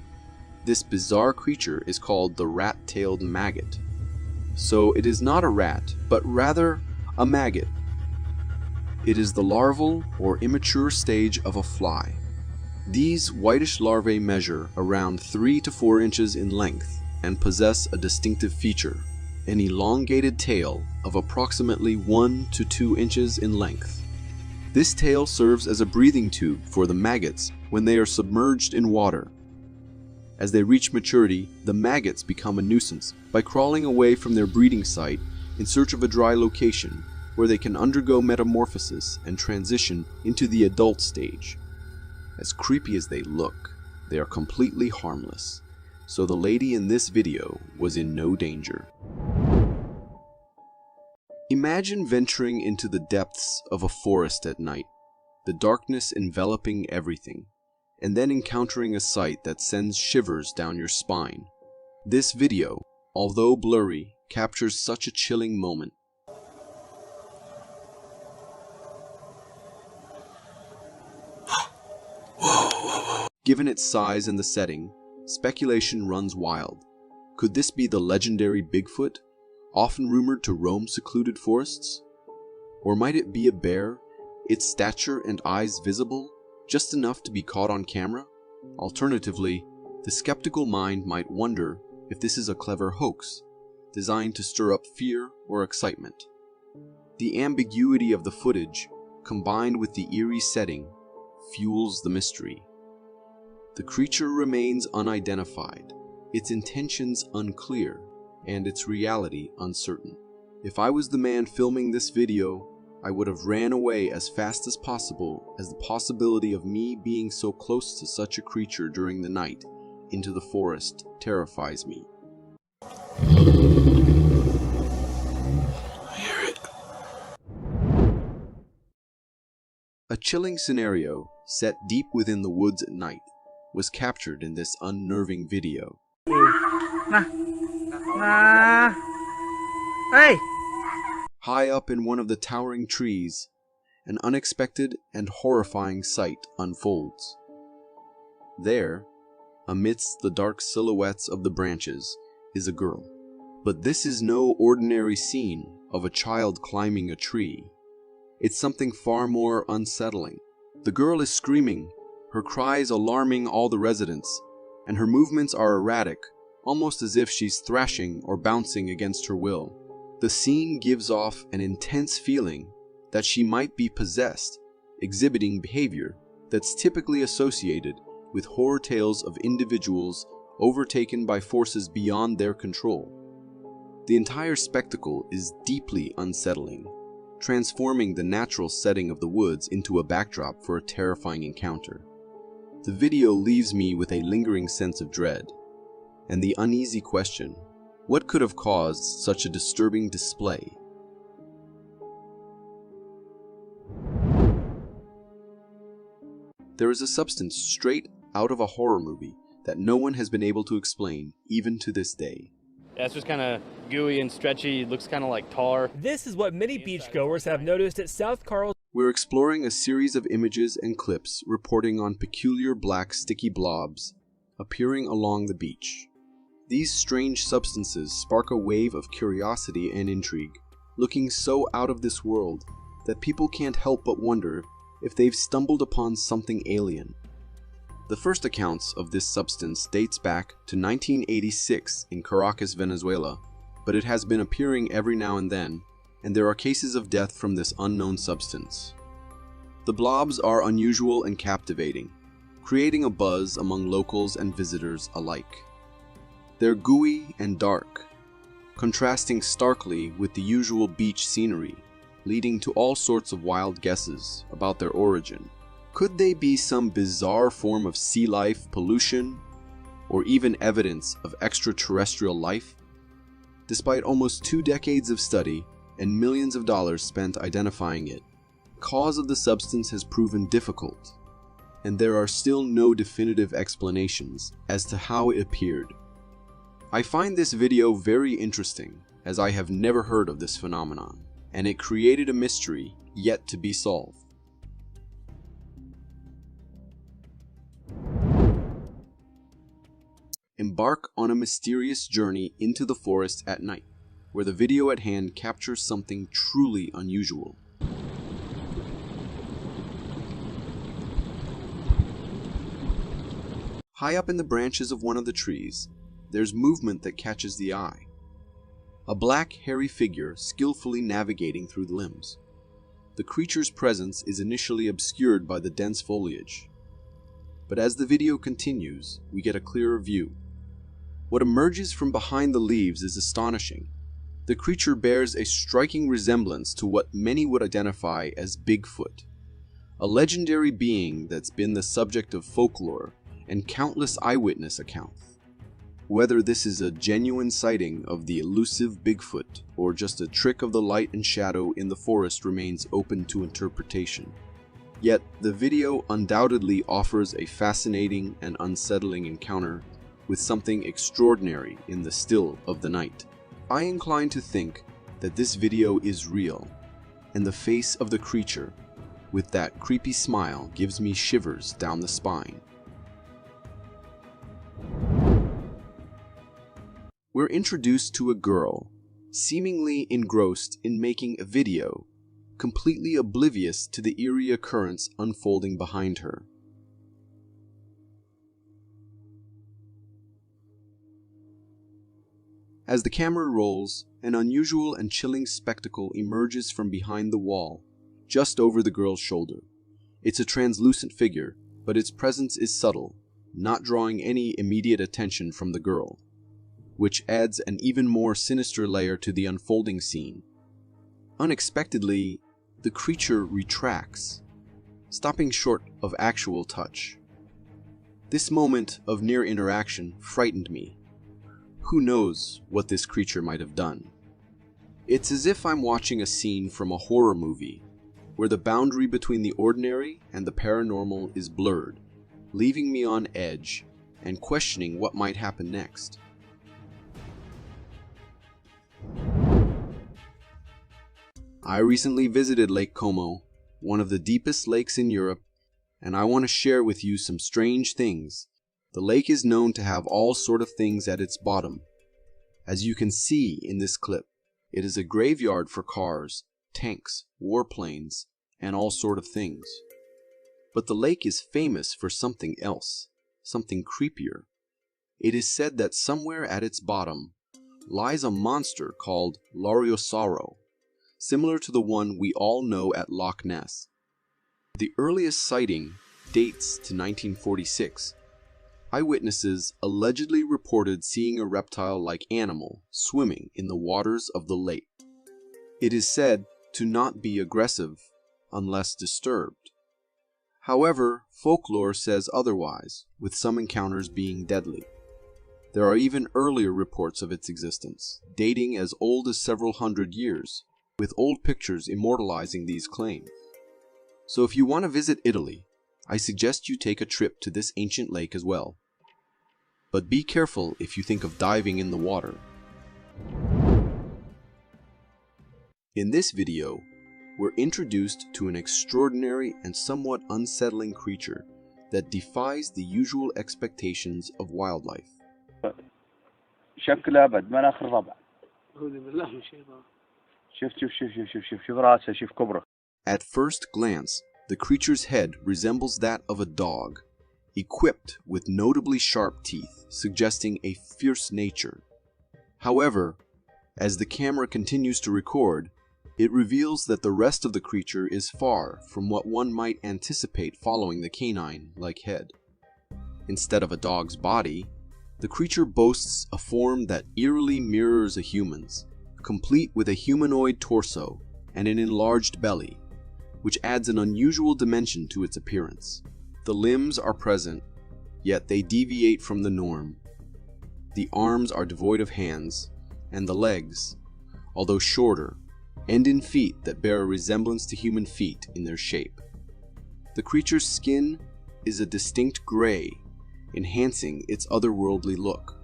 This bizarre creature is called the rat-tailed maggot. So it is not a rat, but rather a maggot. It is the larval or immature stage of a fly. These whitish larvae measure around 3 to 4 inches in length and possess a distinctive feature, an elongated tail of approximately 1 to 2 inches in length. This tail serves as a breathing tube for the maggots when they are submerged in water. As they reach maturity, the maggots become a nuisance by crawling away from their breeding site in search of a dry location where they can undergo metamorphosis and transition into the adult stage. As creepy as they look, they are completely harmless, so the lady in this video was in no danger. Imagine venturing into the depths of a forest at night, the darkness enveloping everything, and then encountering a sight that sends shivers down your spine. This video, although blurry, captures such a chilling moment. Given its size and the setting, speculation runs wild. Could this be the legendary Bigfoot, often rumored to roam secluded forests? Or might it be a bear, its stature and eyes visible, just enough to be caught on camera? Alternatively, the skeptical mind might wonder if this is a clever hoax, designed to stir up fear or excitement. The ambiguity of the footage, combined with the eerie setting, fuels the mystery. The creature remains unidentified, its intentions unclear, and its reality uncertain. If I was the man filming this video, I would have ran away as fast as possible, as the possibility of me being so close to such a creature during the night into the forest terrifies me. A chilling scenario, set deep within the woods at night, was captured in this unnerving video. Hey! High up in one of the towering trees, an unexpected and horrifying sight unfolds. There, amidst the dark silhouettes of the branches, is a girl. But this is no ordinary scene of a child climbing a tree. It's something far more unsettling. The girl is screaming, her cries alarming all the residents, and her movements are erratic, almost as if she's thrashing or bouncing against her will. The scene gives off an intense feeling that she might be possessed, exhibiting behavior that's typically associated with horror tales of individuals overtaken by forces beyond their control. The entire spectacle is deeply unsettling, transforming the natural setting of the woods into a backdrop for a terrifying encounter. The video leaves me with a lingering sense of dread, and the uneasy question, what could have caused such a disturbing display? There is a substance straight out of a horror movie that no one has been able to explain, even to this day. Yeah, it's just kind of gooey and stretchy. It looks kind of like tar. This is what many beachgoers have noticed at South Carl's. We're exploring a series of images and clips reporting on peculiar black sticky blobs appearing along the beach. These strange substances spark a wave of curiosity and intrigue, looking so out of this world that people can't help but wonder if they've stumbled upon something alien. The first accounts of this substance dates back to 1986 in Caracas, Venezuela, but it has been appearing every now and then, and there are cases of death from this unknown substance. The blobs are unusual and captivating, creating a buzz among locals and visitors alike. They're gooey and dark, contrasting starkly with the usual beach scenery, leading to all sorts of wild guesses about their origin. Could they be some bizarre form of sea life, pollution, or even evidence of extraterrestrial life? Despite almost 2 decades of study and millions of dollars spent identifying it, the cause of the substance has proven difficult, and there are still no definitive explanations as to how it appeared. I find this video very interesting, as I have never heard of this phenomenon, and it created a mystery yet to be solved. Embark on a mysterious journey into the forest at night, where the video at hand captures something truly unusual. High up in the branches of one of the trees, there's movement that catches the eye. A black, hairy figure skillfully navigating through the limbs. The creature's presence is initially obscured by the dense foliage, but as the video continues, we get a clearer view. What emerges from behind the leaves is astonishing. The creature bears a striking resemblance to what many would identify as Bigfoot, a legendary being that's been the subject of folklore and countless eyewitness accounts. Whether this is a genuine sighting of the elusive Bigfoot or just a trick of the light and shadow in the forest remains open to interpretation. Yet, the video undoubtedly offers a fascinating and unsettling encounter with something extraordinary in the still of the night. I incline to think that this video is real, and the face of the creature, with that creepy smile, gives me shivers down the spine. We're introduced to a girl, seemingly engrossed in making a video, completely oblivious to the eerie occurrence unfolding behind her. As the camera rolls, an unusual and chilling spectacle emerges from behind the wall, just over the girl's shoulder. It's a translucent figure, but its presence is subtle, not drawing any immediate attention from the girl, which adds an even more sinister layer to the unfolding scene. Unexpectedly, the creature retracts, stopping short of actual touch. This moment of near interaction frightened me. Who knows what this creature might have done? It's as if I'm watching a scene from a horror movie, where the boundary between the ordinary and the paranormal is blurred, leaving me on edge and questioning what might happen next. I recently visited Lake Como, one of the deepest lakes in Europe, and I want to share with you some strange things. The lake is known to have all sort of things at its bottom. As you can see in this clip, it is a graveyard for cars, tanks, warplanes, and all sort of things. But the lake is famous for something else, something creepier. It is said that somewhere at its bottom lies a monster called Loriosauro, similar to the one we all know at Loch Ness. The earliest sighting dates to 1946. Eyewitnesses allegedly reported seeing a reptile-like animal swimming in the waters of the lake. It is said to not be aggressive unless disturbed. However, folklore says otherwise, with some encounters being deadly. There are even earlier reports of its existence, dating as old as several hundred years, with old pictures immortalizing these claims. So if you want to visit Italy, I suggest you take a trip to this ancient lake as well. But be careful if you think of diving in the water. In this video, we're introduced to an extraordinary and somewhat unsettling creature that defies the usual expectations of wildlife. شكله أبد مناخ الربع. أعوذ بالله من الشيطان. شوف راسه شوف كبره. At first glance, the creature's head resembles that of a dog, equipped with notably sharp teeth, suggesting a fierce nature. However, as the camera continues to record, it reveals that the rest of the creature is far from what one might anticipate following the canine-like head. Instead of a dog's body, the creature boasts a form that eerily mirrors a human's, complete with a humanoid torso and an enlarged belly, which adds an unusual dimension to its appearance. The limbs are present, yet they deviate from the norm. The arms are devoid of hands, and the legs, although shorter, end in feet that bear a resemblance to human feet in their shape. The creature's skin is a distinct gray, enhancing its otherworldly look.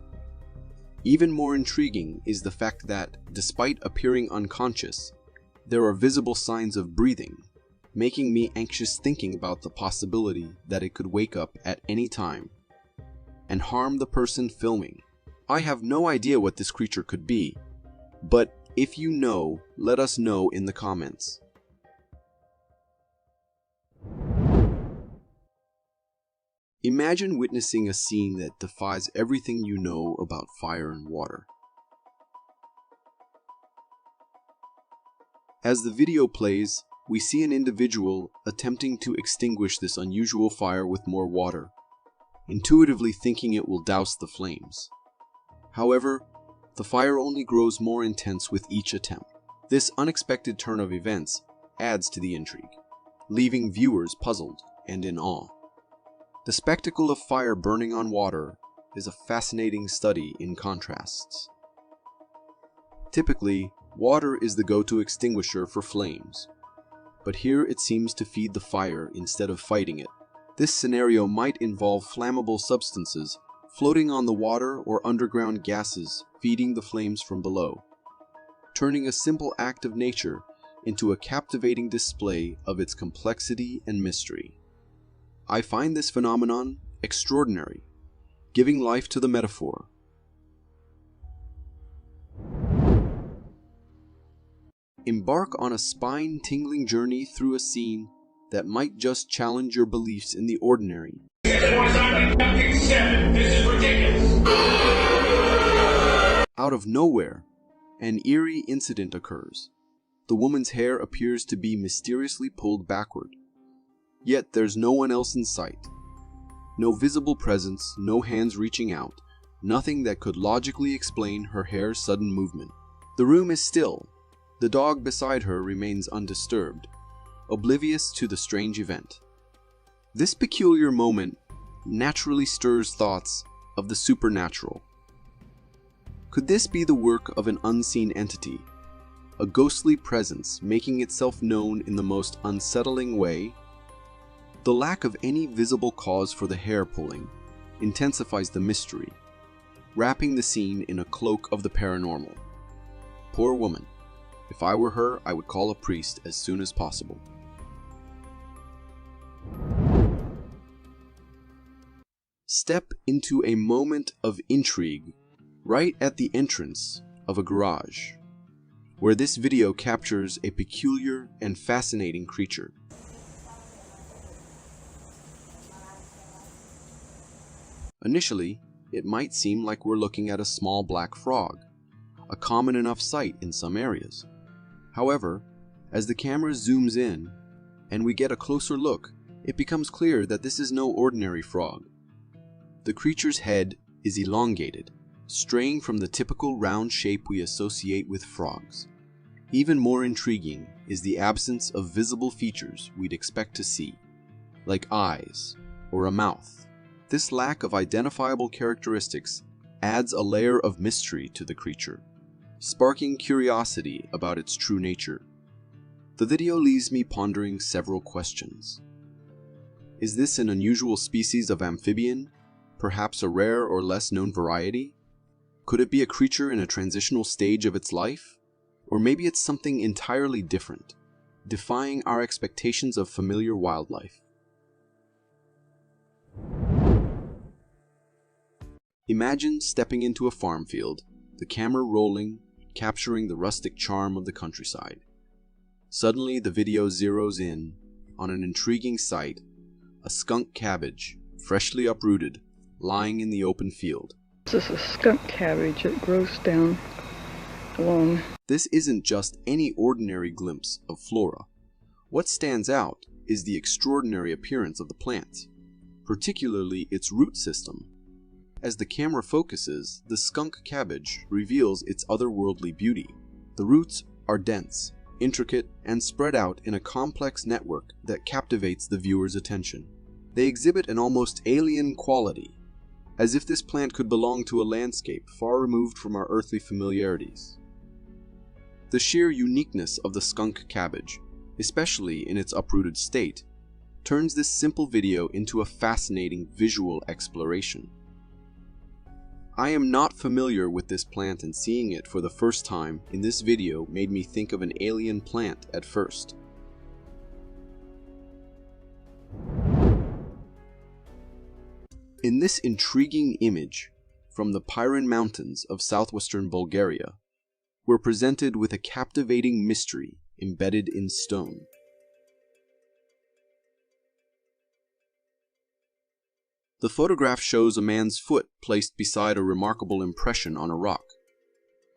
Even more intriguing is the fact that, despite appearing unconscious, there are visible signs of breathing, making me anxious thinking about the possibility that it could wake up at any time and harm the person filming. I have no idea what this creature could be, but if you know, let us know in the comments. Imagine witnessing a scene that defies everything you know about fire and water. As the video plays, we see an individual attempting to extinguish this unusual fire with more water, intuitively thinking it will douse the flames. However, the fire only grows more intense with each attempt. This unexpected turn of events adds to the intrigue, leaving viewers puzzled and in awe. The spectacle of fire burning on water is a fascinating study in contrasts. Typically, water is the go-to extinguisher for flames, but here it seems to feed the fire instead of fighting it. This scenario might involve flammable substances floating on the water or underground gases feeding the flames from below, turning a simple act of nature into a captivating display of its complexity and mystery. I find this phenomenon extraordinary, giving life to the metaphor. Embark on a spine-tingling journey through a scene that might just challenge your beliefs in the ordinary. Out of nowhere, an eerie incident occurs. The woman's hair appears to be mysteriously pulled backward. Yet there's no one else in sight. No visible presence, no hands reaching out, nothing that could logically explain her hair's sudden movement. The room is still. The dog beside her remains undisturbed, oblivious to the strange event. This peculiar moment naturally stirs thoughts of the supernatural. Could this be the work of an unseen entity, a ghostly presence making itself known in the most unsettling way? The lack of any visible cause for the hair pulling intensifies the mystery, wrapping the scene in a cloak of the paranormal. Poor woman. If I were her, I would call a priest as soon as possible. Step into a moment of intrigue right at the entrance of a garage, where this video captures a peculiar and fascinating creature. Initially, it might seem like we're looking at a small black frog, a common enough sight in some areas. However, as the camera zooms in and we get a closer look, it becomes clear that this is no ordinary frog. The creature's head is elongated, straying from the typical round shape we associate with frogs. Even more intriguing is the absence of visible features we'd expect to see, like eyes or a mouth. This lack of identifiable characteristics adds a layer of mystery to the creature, sparking curiosity about its true nature. The video leaves me pondering several questions. Is this an unusual species of amphibian, perhaps a rare or less known variety? Could it be a creature in a transitional stage of its life? Or maybe it's something entirely different, defying our expectations of familiar wildlife. Imagine stepping into a farm field, the camera rolling, capturing the rustic charm of the countryside. Suddenly, the video zeroes in on an intriguing sight, a skunk cabbage, freshly uprooted, lying in the open field. This is a skunk cabbage. It grows down along. This isn't just any ordinary glimpse of flora. What stands out is the extraordinary appearance of the plant, particularly its root system. As the camera focuses, the skunk cabbage reveals its otherworldly beauty. The roots are dense, intricate, and spread out in a complex network that captivates the viewer's attention. They exhibit an almost alien quality, as if this plant could belong to a landscape far removed from our earthly familiarities. The sheer uniqueness of the skunk cabbage, especially in its uprooted state, turns this simple video into a fascinating visual exploration. I am not familiar with this plant, and seeing it for the first time in this video made me think of an alien plant at first. In this intriguing image from the Piran Mountains of southwestern Bulgaria, we're presented with a captivating mystery embedded in stone. The photograph shows a man's foot placed beside a remarkable impression on a rock.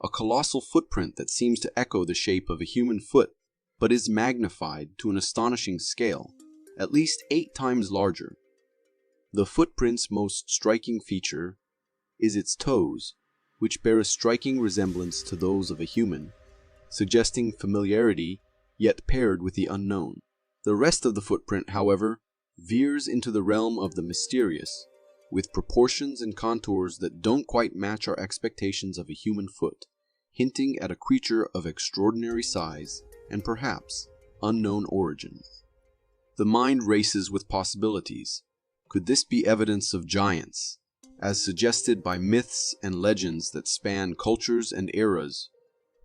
A colossal footprint that seems to echo the shape of a human foot, but is magnified to an astonishing scale, at least 8 times larger. The footprint's most striking feature is its toes, which bear a striking resemblance to those of a human, suggesting familiarity yet paired with the unknown. The rest of the footprint, however, veers into the realm of the mysterious, with proportions and contours that don't quite match our expectations of a human foot, hinting at a creature of extraordinary size and perhaps unknown origin. The mind races with possibilities. Could this be evidence of giants, as suggested by myths and legends that span cultures and eras,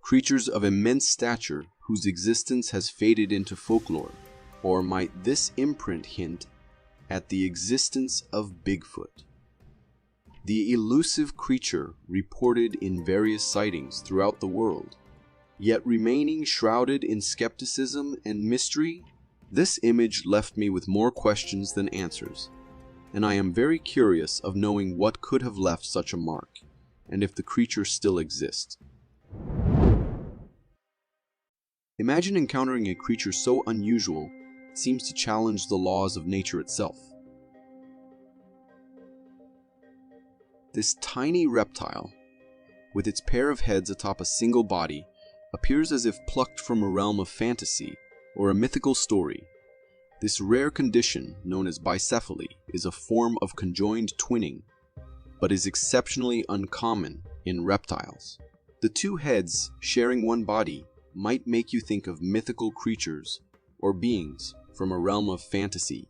creatures of immense stature whose existence has faded into folklore? Or might this imprint hint at the existence of Bigfoot? The elusive creature reported in various sightings throughout the world, yet remaining shrouded in skepticism and mystery? This image left me with more questions than answers, and I am very curious of knowing what could have left such a mark, and if the creature still exists. Imagine encountering a creature so unusual it seems to challenge the laws of nature itself. This tiny reptile, with its pair of heads atop a single body, appears as if plucked from a realm of fantasy or a mythical story. This rare condition, known as bicephaly, is a form of conjoined twinning, but is exceptionally uncommon in reptiles. The two heads sharing one body might make you think of mythical creatures or beings from a realm of fantasy.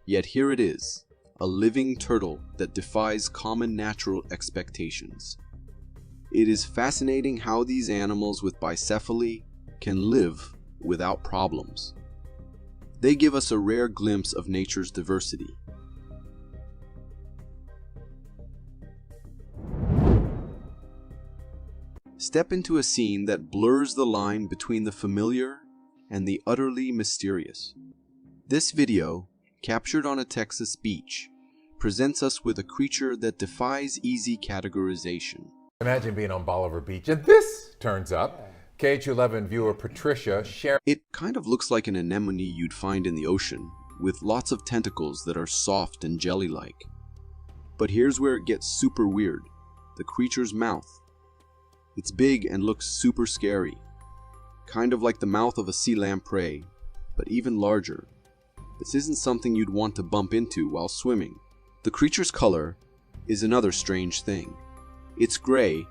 Yet here it is, a living turtle that defies common natural expectations. It is fascinating how these animals with bicephaly can live without problems. They give us a rare glimpse of nature's diversity. Step into a scene that blurs the line between the familiar and the utterly mysterious. This video, captured on a Texas beach, presents us with a creature that defies easy categorization. Imagine being on Bolivar Beach and this turns up. KH11 viewer Patricia shared. It kind of looks like an anemone you'd find in the ocean, with lots of tentacles that are soft and jelly-like. But here's where it gets super weird. The creature's mouth. It's big and looks super scary. Kind of like the mouth of a sea lamprey, but even larger. This isn't something you'd want to bump into while swimming. The creature's color is another strange thing. It's gray,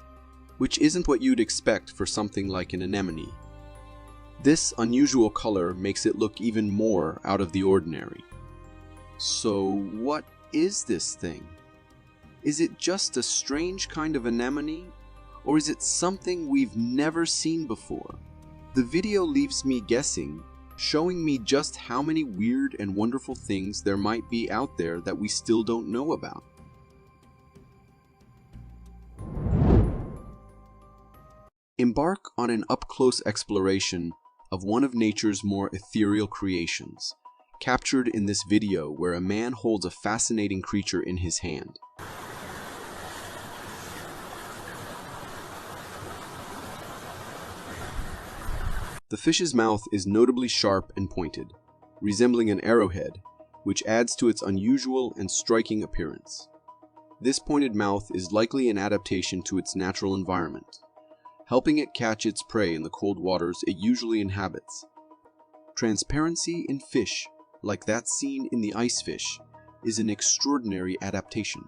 which isn't what you'd expect for something like an anemone. This unusual color makes it look even more out of the ordinary. So what is this thing? Is it just a strange kind of anemone? Or is it something we've never seen before? The video leaves me guessing, showing me just how many weird and wonderful things there might be out there that we still don't know about. Embark on an up-close exploration of one of nature's more ethereal creations, captured in this video where a man holds a fascinating creature in his hand. The fish's mouth is notably sharp and pointed, resembling an arrowhead, which adds to its unusual and striking appearance. This pointed mouth is likely an adaptation to its natural environment, helping it catch its prey in the cold waters it usually inhabits. Transparency in fish, like that seen in the ice fish, is an extraordinary adaptation.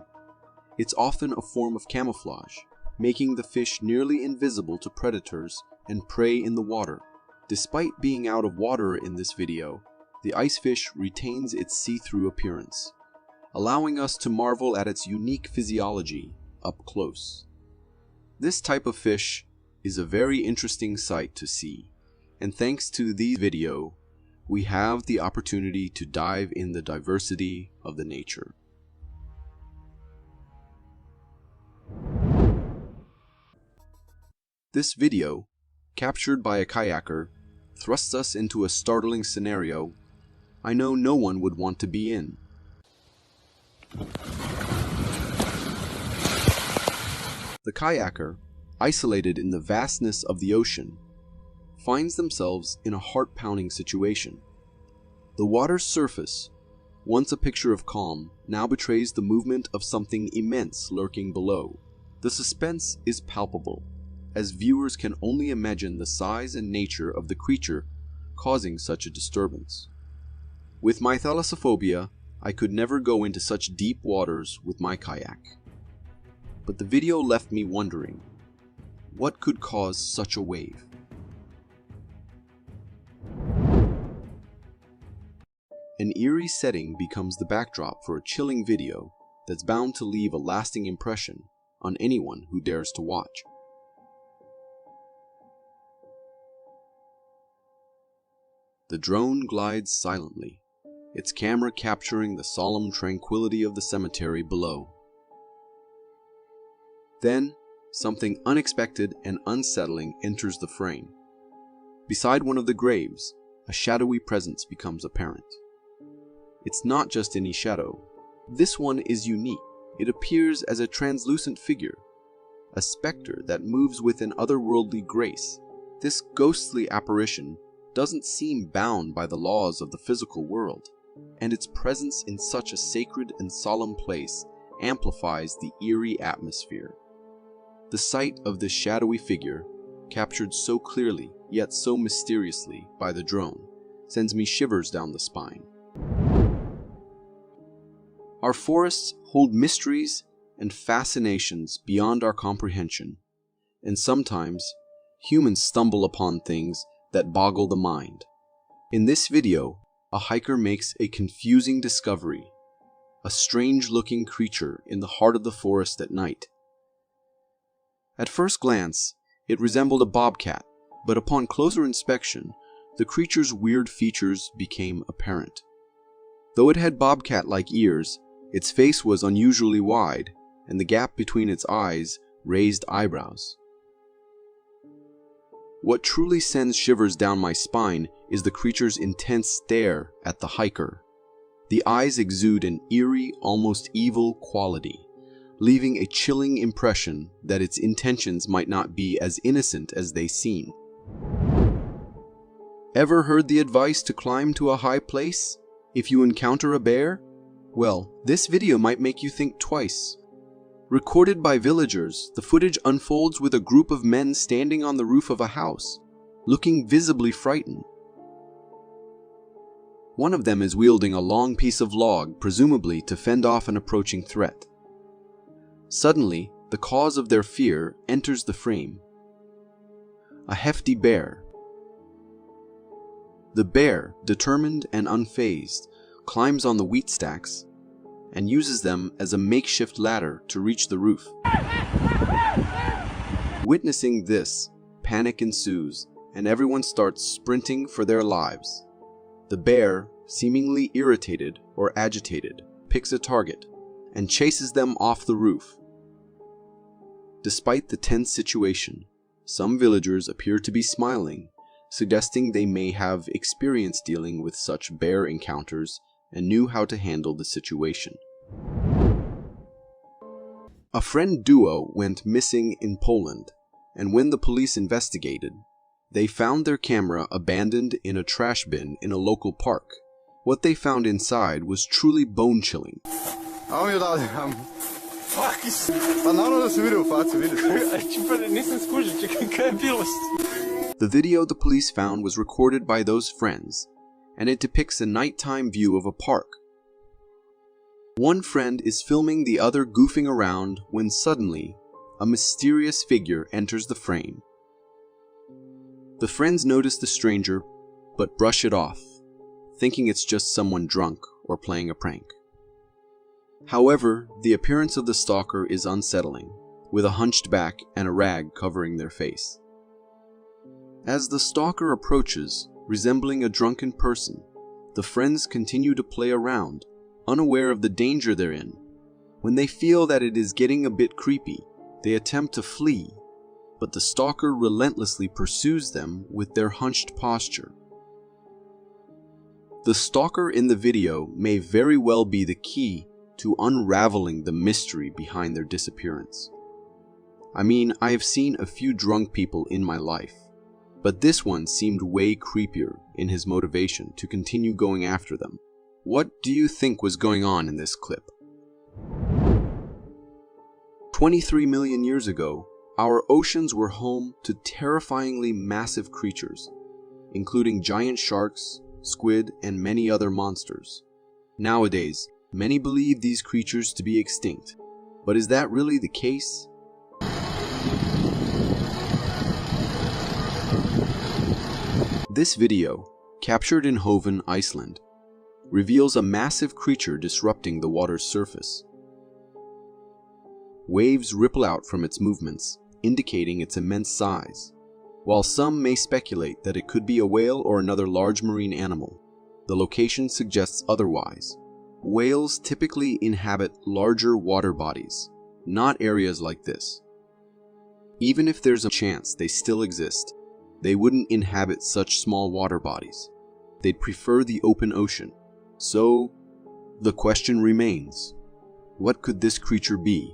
It's often a form of camouflage, making the fish nearly invisible to predators and prey in the water. Despite being out of water in this video, the ice fish retains its see-through appearance, allowing us to marvel at its unique physiology up close. This type of fish is a very interesting sight to see, and thanks to this video, we have the opportunity to dive in the diversity of the nature. This video, captured by a kayaker, thrusts us into a startling scenario I know no one would want to be in. The kayaker, isolated in the vastness of the ocean, finds themselves in a heart-pounding situation. The water's surface, once a picture of calm, now betrays the movement of something immense lurking below. The suspense is palpable, as viewers can only imagine the size and nature of the creature causing such a disturbance. With my thalassophobia, I could never go into such deep waters with my kayak. But the video left me wondering, what could cause such a wave? An eerie setting becomes the backdrop for a chilling video that's bound to leave a lasting impression on anyone who dares to watch. The drone glides silently, its camera capturing the solemn tranquility of the cemetery below. Then, something unexpected and unsettling enters the frame. Beside one of the graves, a shadowy presence becomes apparent. It's not just any shadow. This one is unique. It appears as a translucent figure, a specter that moves with an otherworldly grace. This ghostly apparition doesn't seem bound by the laws of the physical world, and its presence in such a sacred and solemn place amplifies the eerie atmosphere. The sight of this shadowy figure, captured so clearly yet so mysteriously by the drone, sends me shivers down the spine. Our forests hold mysteries and fascinations beyond our comprehension, and sometimes humans stumble upon things that boggle the mind. In this video, a hiker makes a confusing discovery, a strange-looking creature in the heart of the forest at night. At first glance, it resembled a bobcat, but upon closer inspection, the creature's weird features became apparent. Though it had bobcat-like ears, its face was unusually wide, and the gap between its eyes raised eyebrows. What truly sends shivers down my spine is the creature's intense stare at the hiker. The eyes exude an eerie, almost evil quality, leaving a chilling impression that its intentions might not be as innocent as they seem. Ever heard the advice to climb to a high place if you encounter a bear? Well, this video might make you think twice. Recorded by villagers, the footage unfolds with a group of men standing on the roof of a house, looking visibly frightened. One of them is wielding a long piece of log, presumably to fend off an approaching threat. Suddenly, the cause of their fear enters the frame. A hefty bear. The bear, determined and unfazed, climbs on the wheat stacks and uses them as a makeshift ladder to reach the roof. Witnessing this, panic ensues, and everyone starts sprinting for their lives. The bear, seemingly irritated or agitated, picks a target and chases them off the roof. Despite the tense situation, some villagers appear to be smiling, suggesting they may have experience dealing with such bear encounters and knew how to handle the situation. A friend duo went missing in Poland, and when the police investigated, they found their camera abandoned in a trash bin in a local park. What they found inside was truly bone-chilling. The video the police found was recorded by those friends, and it depicts a nighttime view of a park. One friend is filming the other goofing around when suddenly, a mysterious figure enters the frame. The friends notice the stranger, but brush it off, thinking it's just someone drunk or playing a prank. However, the appearance of the stalker is unsettling, with a hunched back and a rag covering their face. As the stalker approaches, resembling a drunken person, the friends continue to play around, unaware of the danger they're in. When they feel that it is getting a bit creepy, they attempt to flee, but the stalker relentlessly pursues them with their hunched posture. The stalker in the video may very well be the key to unraveling the mystery behind their disappearance. I mean, I have seen a few drunk people in my life, but this one seemed way creepier in his motivation to continue going after them. What do you think was going on in this clip? 23 million years ago, our oceans were home to terrifyingly massive creatures, including giant sharks, squid, and many other monsters. Nowadays, many believe these creatures to be extinct, but is that really the case? This video, captured in Hoven, Iceland, reveals a massive creature disrupting the water's surface. Waves ripple out from its movements, indicating its immense size. While some may speculate that it could be a whale or another large marine animal, the location suggests otherwise. Whales typically inhabit larger water bodies, not areas like this. Even if there's a chance they still exist, they wouldn't inhabit such small water bodies. They'd prefer the open ocean. So, the question remains, what could this creature be?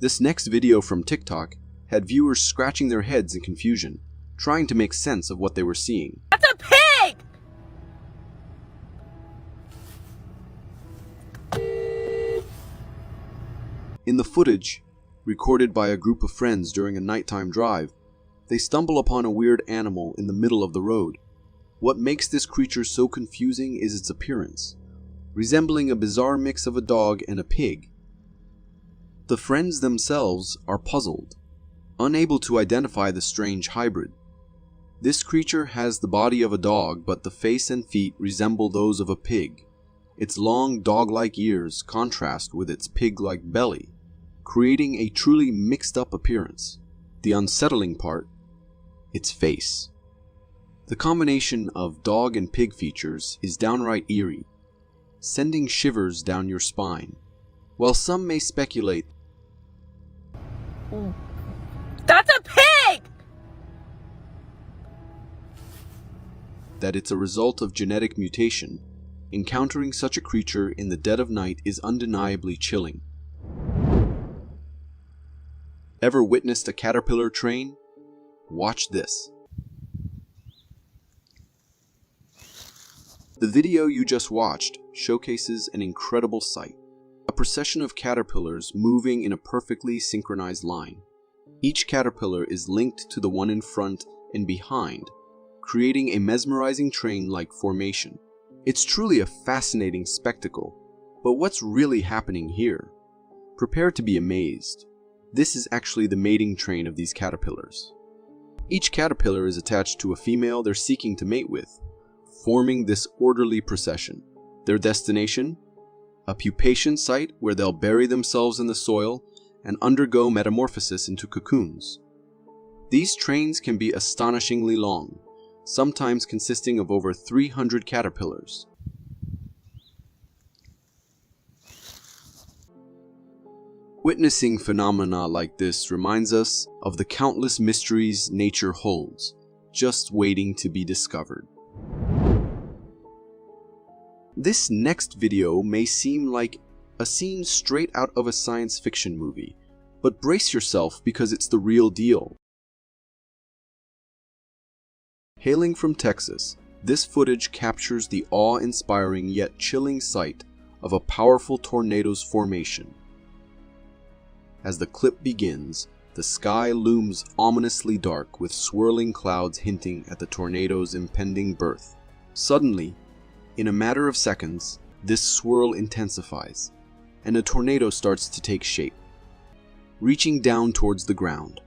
This next video from TikTok had viewers scratching their heads in confusion, trying to make sense of what they were seeing. That's a pig! In the footage, recorded by a group of friends during a nighttime drive, they stumble upon a weird animal in the middle of the road. What makes this creature so confusing is its appearance, resembling a bizarre mix of a dog and a pig. The friends themselves are puzzled, unable to identify the strange hybrid. This creature has the body of a dog, but the face and feet resemble those of a pig. Its long dog-like ears contrast with its pig-like belly, creating a truly mixed-up appearance. The unsettling part, its face. The combination of dog and pig features is downright eerie, sending shivers down your spine. While some may speculate, That's a pig! that it's a result of genetic mutation, encountering such a creature in the dead of night is undeniably chilling. Ever witnessed a caterpillar train? Watch this. The video you just watched showcases an incredible sight. A procession of caterpillars moving in a perfectly synchronized line. Each caterpillar is linked to the one in front and behind, creating a mesmerizing train-like formation. It's truly a fascinating spectacle, but what's really happening here? Prepare to be amazed. This is actually the mating train of these caterpillars. Each caterpillar is attached to a female they're seeking to mate with, forming this orderly procession. Their destination? A pupation site where they'll bury themselves in the soil and undergo metamorphosis into cocoons. These trains can be astonishingly long, sometimes consisting of over 300 caterpillars. Witnessing phenomena like this reminds us of the countless mysteries nature holds, just waiting to be discovered. This next video may seem like a scene straight out of a science fiction movie, but brace yourself because it's the real deal. Hailing from Texas, this footage captures the awe-inspiring yet chilling sight of a powerful tornado's formation. As the clip begins, the sky looms ominously dark with swirling clouds hinting at the tornado's impending birth. Suddenly, in a matter of seconds, this swirl intensifies, and a tornado starts to take shape, reaching down towards the ground.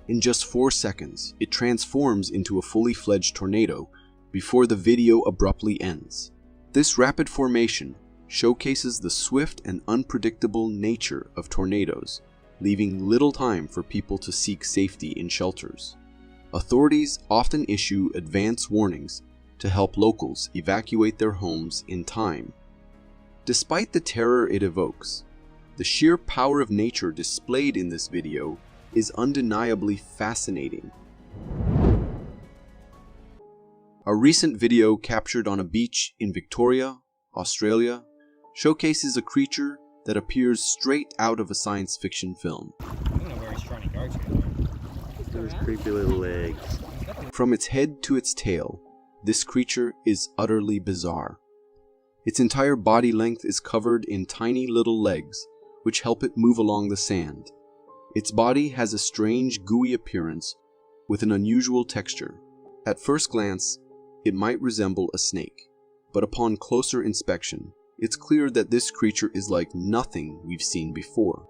In just 4 seconds, it transforms into a fully fledged tornado before the video abruptly ends. This rapid formation showcases the swift and unpredictable nature of tornadoes, leaving little time for people to seek safety in shelters. Authorities often issue advance warnings to help locals evacuate their homes in time. Despite the terror it evokes, the sheer power of nature displayed in this video is undeniably fascinating. A recent video captured on a beach in Victoria, Australia, showcases a creature that appears straight out of a science fiction film. Those creepy little legs. From its head to its tail, this creature is utterly bizarre. Its entire body length is covered in tiny little legs, which help it move along the sand. Its body has a strange, gooey appearance with an unusual texture. At first glance, it might resemble a snake, but upon closer inspection, it's clear that this creature is like nothing we've seen before.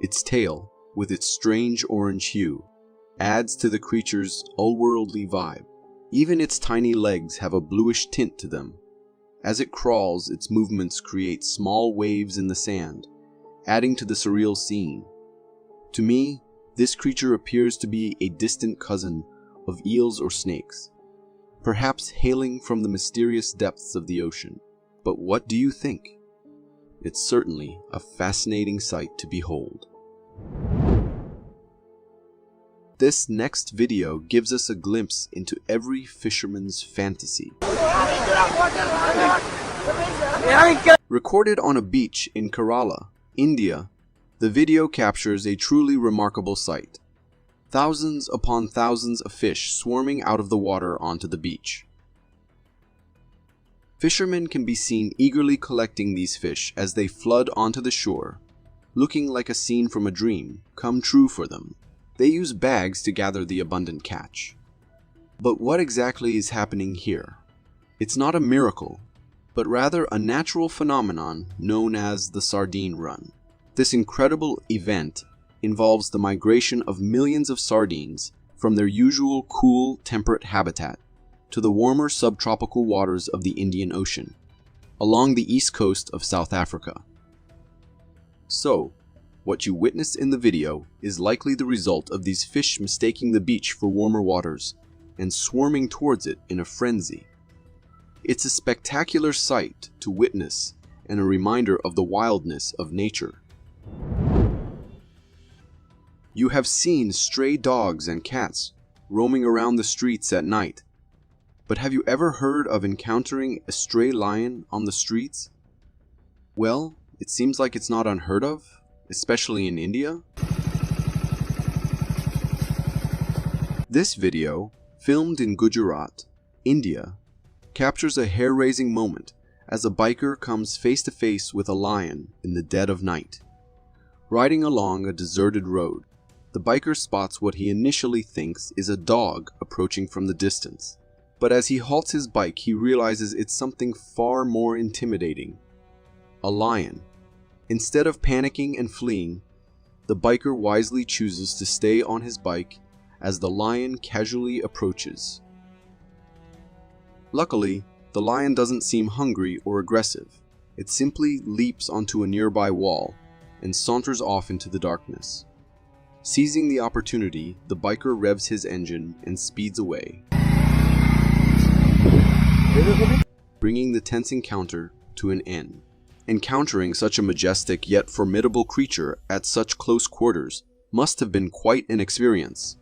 Its tail, with its strange orange hue, adds to the creature's otherworldly vibe. Even its tiny legs have a bluish tint to them. As it crawls, its movements create small waves in the sand, adding to the surreal scene. To me, this creature appears to be a distant cousin of eels or snakes, perhaps hailing from the mysterious depths of the ocean. But what do you think? It's certainly a fascinating sight to behold. This next video gives us a glimpse into every fisherman's fantasy. Recorded on a beach in Kerala, India, the video captures a truly remarkable sight. Thousands upon thousands of fish swarming out of the water onto the beach. Fishermen can be seen eagerly collecting these fish as they flood onto the shore, looking like a scene from a dream come true for them. They use bags to gather the abundant catch. But what exactly is happening here? It's not a miracle, but rather a natural phenomenon known as the sardine run. This incredible event involves the migration of millions of sardines from their usual cool, temperate habitat to the warmer subtropical waters of the Indian Ocean, along the east coast of South Africa. So, what you witness in the video is likely the result of these fish mistaking the beach for warmer waters and swarming towards it in a frenzy. It's a spectacular sight to witness and a reminder of the wildness of nature. You have seen stray dogs and cats roaming around the streets at night. But have you ever heard of encountering a stray lion on the streets? Well, it seems like it's not unheard of, especially in India. This video, filmed in Gujarat, India, captures a hair-raising moment as a biker comes face-to-face with a lion in the dead of night. Riding along a deserted road, the biker spots what he initially thinks is a dog approaching from the distance. But as he halts his bike, he realizes it's something far more intimidating. A lion. Instead of panicking and fleeing, the biker wisely chooses to stay on his bike as the lion casually approaches. Luckily, the lion doesn't seem hungry or aggressive. It simply leaps onto a nearby wall and saunters off into the darkness. Seizing the opportunity, the biker revs his engine and speeds away, bringing the tense encounter to an end. Encountering such a majestic yet formidable creature at such close quarters must have been quite an experience.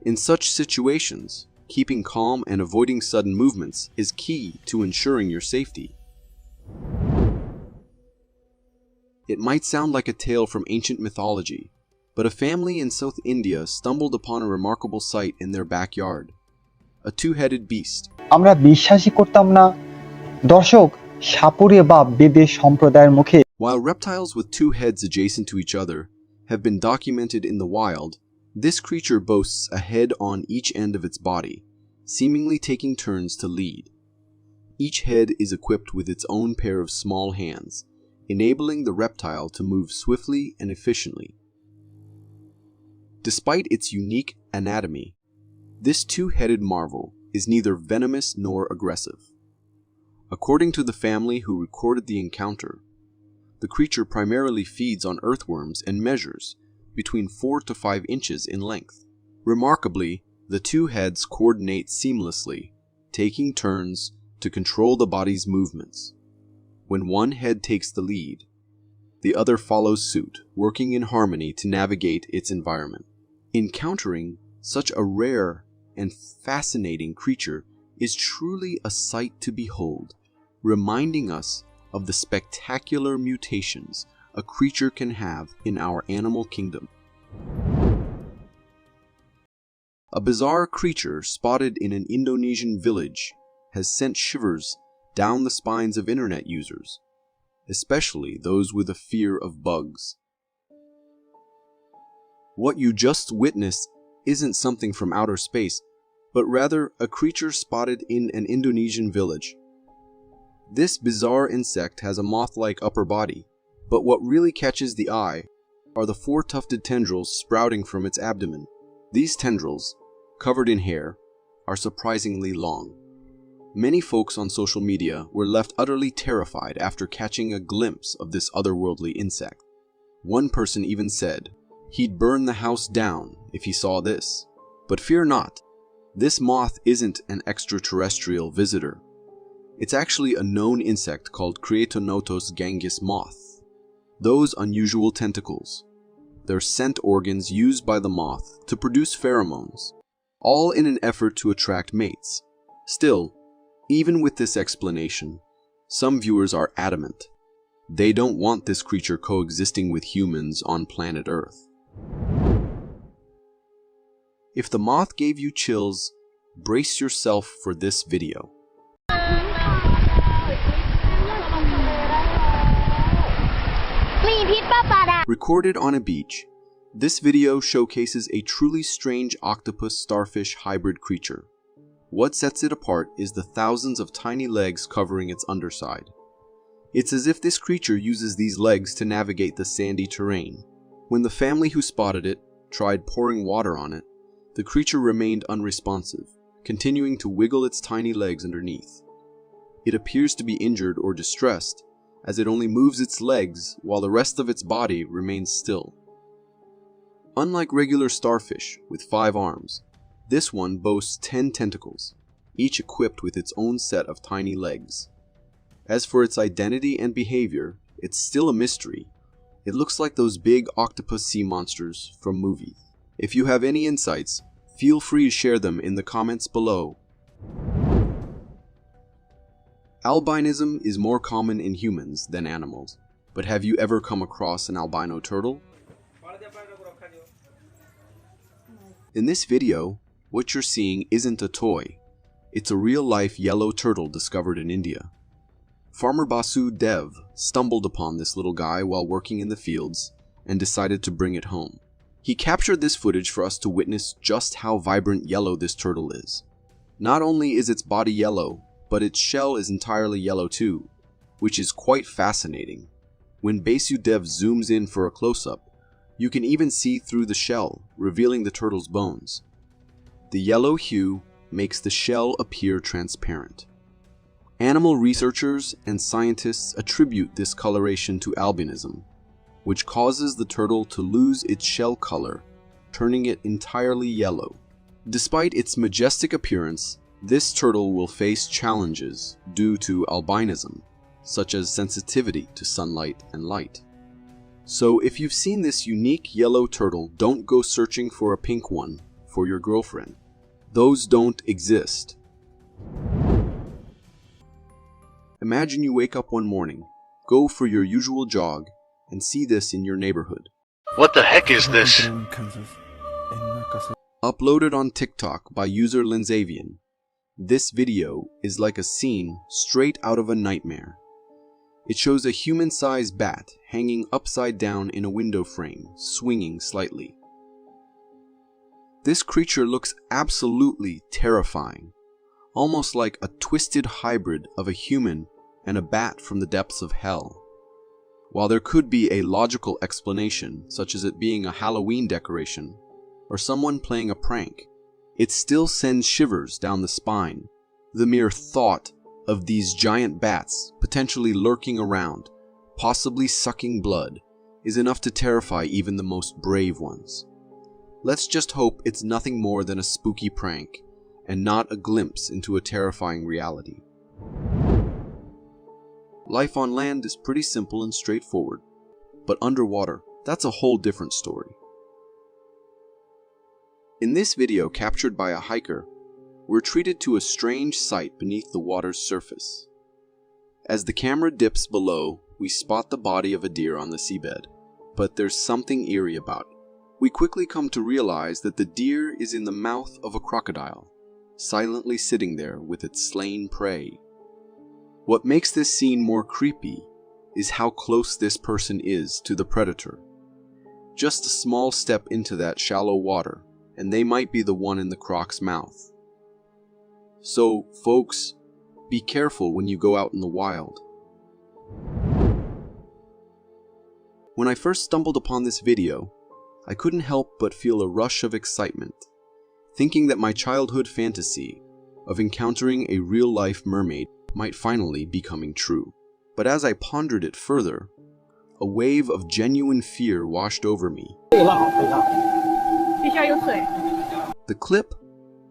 In such situations, keeping calm and avoiding sudden movements is key to ensuring your safety. It might sound like a tale from ancient mythology, but a family in South India stumbled upon a remarkable sight in their backyard. A two-headed beast. আমরা বিশ্বাসই করতাম না দর্শক সাপুরে বা বেদে সম্প্রদায়ের মুখে While reptiles with two heads adjacent to each other have been documented in the wild, this creature boasts a head on each end of its body, seemingly taking turns to lead. Each head is equipped with its own pair of small hands, enabling the reptile to move swiftly and efficiently. Despite its unique anatomy, this two-headed marvel is neither venomous nor aggressive. According to the family who recorded the encounter, the creature primarily feeds on earthworms and measures between 4 to 5 inches in length. Remarkably, the two heads coordinate seamlessly, taking turns to control the body's movements. When one head takes the lead, the other follows suit, working in harmony to navigate its environment. Encountering such a rare and fascinating creature is truly a sight to behold, reminding us of the spectacular mutations a creature can have in our animal kingdom. A bizarre creature spotted in an Indonesian village has sent shivers down the spines of internet users, especially those with a fear of bugs. What you just witnessed isn't something from outer space, but rather a creature spotted in an Indonesian village. This bizarre insect has a moth-like upper body, but what really catches the eye are the 4 tufted tendrils sprouting from its abdomen. These tendrils, covered in hair, are surprisingly long. Many folks on social media were left utterly terrified after catching a glimpse of this otherworldly insect. One person even said he'd burn the house down if he saw this. But fear not, this moth isn't an extraterrestrial visitor. It's actually a known insect called Creatonotos gangis moth. Those unusual tentacles, they're scent organs used by the moth to produce pheromones, all in an effort to attract mates. Still, even with this explanation, some viewers are adamant. They don't want this creature coexisting with humans on planet Earth. If the moth gave you chills, brace yourself for this video. Recorded on a beach, this video showcases a truly strange octopus-starfish hybrid creature. What sets it apart is the thousands of tiny legs covering its underside. It's as if this creature uses these legs to navigate the sandy terrain. When the family who spotted it tried pouring water on it, the creature remained unresponsive, continuing to wiggle its tiny legs underneath. It appears to be injured or distressed, as it only moves its legs while the rest of its body remains still. Unlike regular starfish with 5 arms, this one boasts 10 tentacles, each equipped with its own set of tiny legs. As for its identity and behavior, it's still a mystery. It looks like those big octopus sea monsters from movies. If you have any insights, feel free to share them in the comments below. Albinism is more common in humans than animals, but have you ever come across an albino turtle? In this video, what you're seeing isn't a toy. It's a real-life yellow turtle discovered in India. Farmer Basu Dev stumbled upon this little guy while working in the fields and decided to bring it home. He captured this footage for us to witness just how vibrant yellow this turtle is. Not only is its body yellow, but its shell is entirely yellow too, which is quite fascinating. When Basu Dev zooms in for a close-up, you can even see through the shell, revealing the turtle's bones. The yellow hue makes the shell appear transparent. Animal researchers and scientists attribute this coloration to albinism, which causes the turtle to lose its shell color, turning it entirely yellow. Despite its majestic appearance, this turtle will face challenges due to albinism, such as sensitivity to sunlight and light. So if you've seen this unique yellow turtle, don't go searching for a pink one for your girlfriend. Those don't exist. Imagine you wake up one morning, go for your usual jog, and see this in your neighborhood. What the heck is this? Uploaded on TikTok by user MlzmLndmCIA, this video is like a scene straight out of a nightmare. It shows a human-sized bat hanging upside down in a window frame, swinging slightly. This creature looks absolutely terrifying, almost like a twisted hybrid of a human and a bat from the depths of hell. While there could be a logical explanation, such as it being a Halloween decoration, or someone playing a prank, it still sends shivers down the spine. The mere thought of these giant bats potentially lurking around, possibly sucking blood, is enough to terrify even the most brave ones. Let's just hope it's nothing more than a spooky prank, and not a glimpse into a terrifying reality. Life on land is pretty simple and straightforward, but underwater, that's a whole different story. In this video captured by a hiker, we're treated to a strange sight beneath the water's surface. As the camera dips below, we spot the body of a deer on the seabed, but there's something eerie about it. We quickly come to realize that the deer is in the mouth of a crocodile, silently sitting there with its slain prey. What makes this scene more creepy is how close this person is to the predator. Just a small step into that shallow water, and they might be the one in the croc's mouth. So, folks, be careful when you go out in the wild. When I first stumbled upon this video, I couldn't help but feel a rush of excitement, thinking that my childhood fantasy of encountering a real-life mermaid might finally be coming true. But as I pondered it further, a wave of genuine fear washed over me. The clip,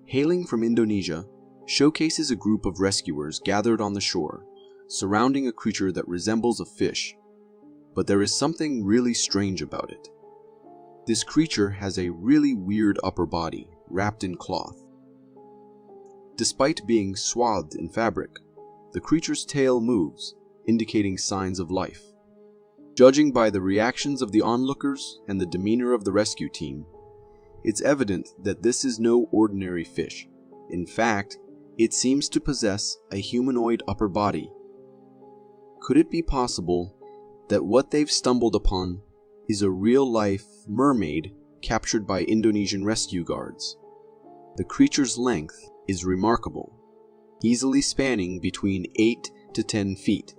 hailing from Indonesia, showcases a group of rescuers gathered on the shore, surrounding a creature that resembles a fish. But there is something really strange about it. This creature has a really weird upper body, wrapped in cloth. Despite being swathed in fabric, the creature's tail moves, indicating signs of life. Judging by the reactions of the onlookers and the demeanor of the rescue team, it's evident that this is no ordinary fish. In fact, it seems to possess a humanoid upper body. Could it be possible that what they've stumbled upon is a real-life mermaid captured by Indonesian rescue guards? The creature's length is remarkable, easily spanning between 8 to 10 feet.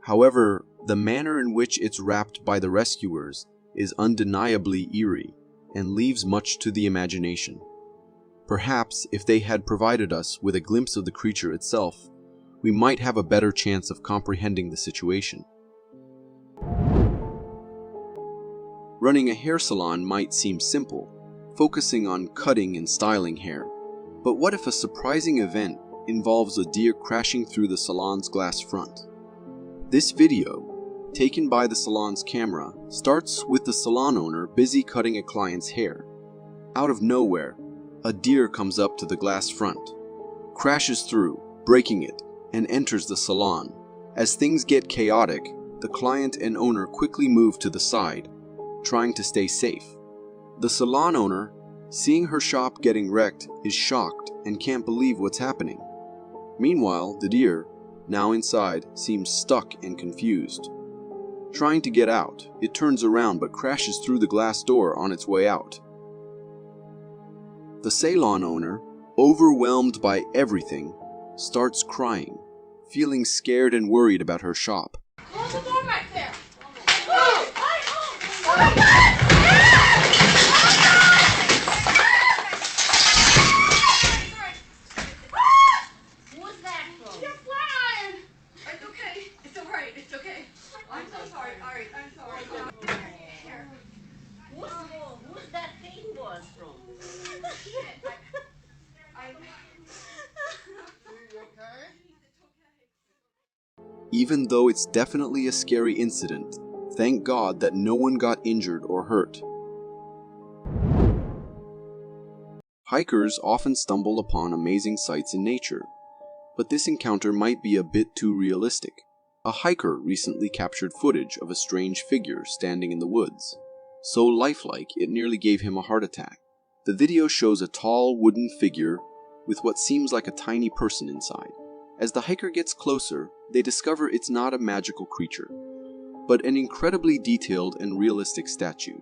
However, the manner in which it's wrapped by the rescuers is undeniably eerie and leaves much to the imagination. Perhaps if they had provided us with a glimpse of the creature itself, we might have a better chance of comprehending the situation. Running a hair salon might seem simple, focusing on cutting and styling hair. But what if a surprising event involves a deer crashing through the salon's glass front? This video, taken by the salon's camera, starts with the salon owner busy cutting a client's hair. Out of nowhere, a deer comes up to the glass front, crashes through, breaking it, and enters the salon. As things get chaotic, the client and owner quickly move to the side, trying to stay safe. The salon owner, seeing her shop getting wrecked, is shocked and can't believe what's happening. Meanwhile, the deer, now inside, seems stuck and confused. Trying to get out, it turns around but crashes through the glass door on its way out. The salon owner, overwhelmed by everything, starts crying, feeling scared and worried about her shop. Close the door back there. Oh my God! What's that from? You're flying. It's okay. It's alright. It's okay. I'm so sorry. Alright, I'm sorry. Here. Who's that thing was from? Even though it's definitely a scary incident, thank God that no one got injured or hurt. Hikers often stumble upon amazing sights in nature, but this encounter might be a bit too realistic. A hiker recently captured footage of a strange figure standing in the woods, so lifelike it nearly gave him a heart attack. The video shows a tall wooden figure with what seems like a tiny person inside. As the hiker gets closer, they discover it's not a magical creature, but an incredibly detailed and realistic statue.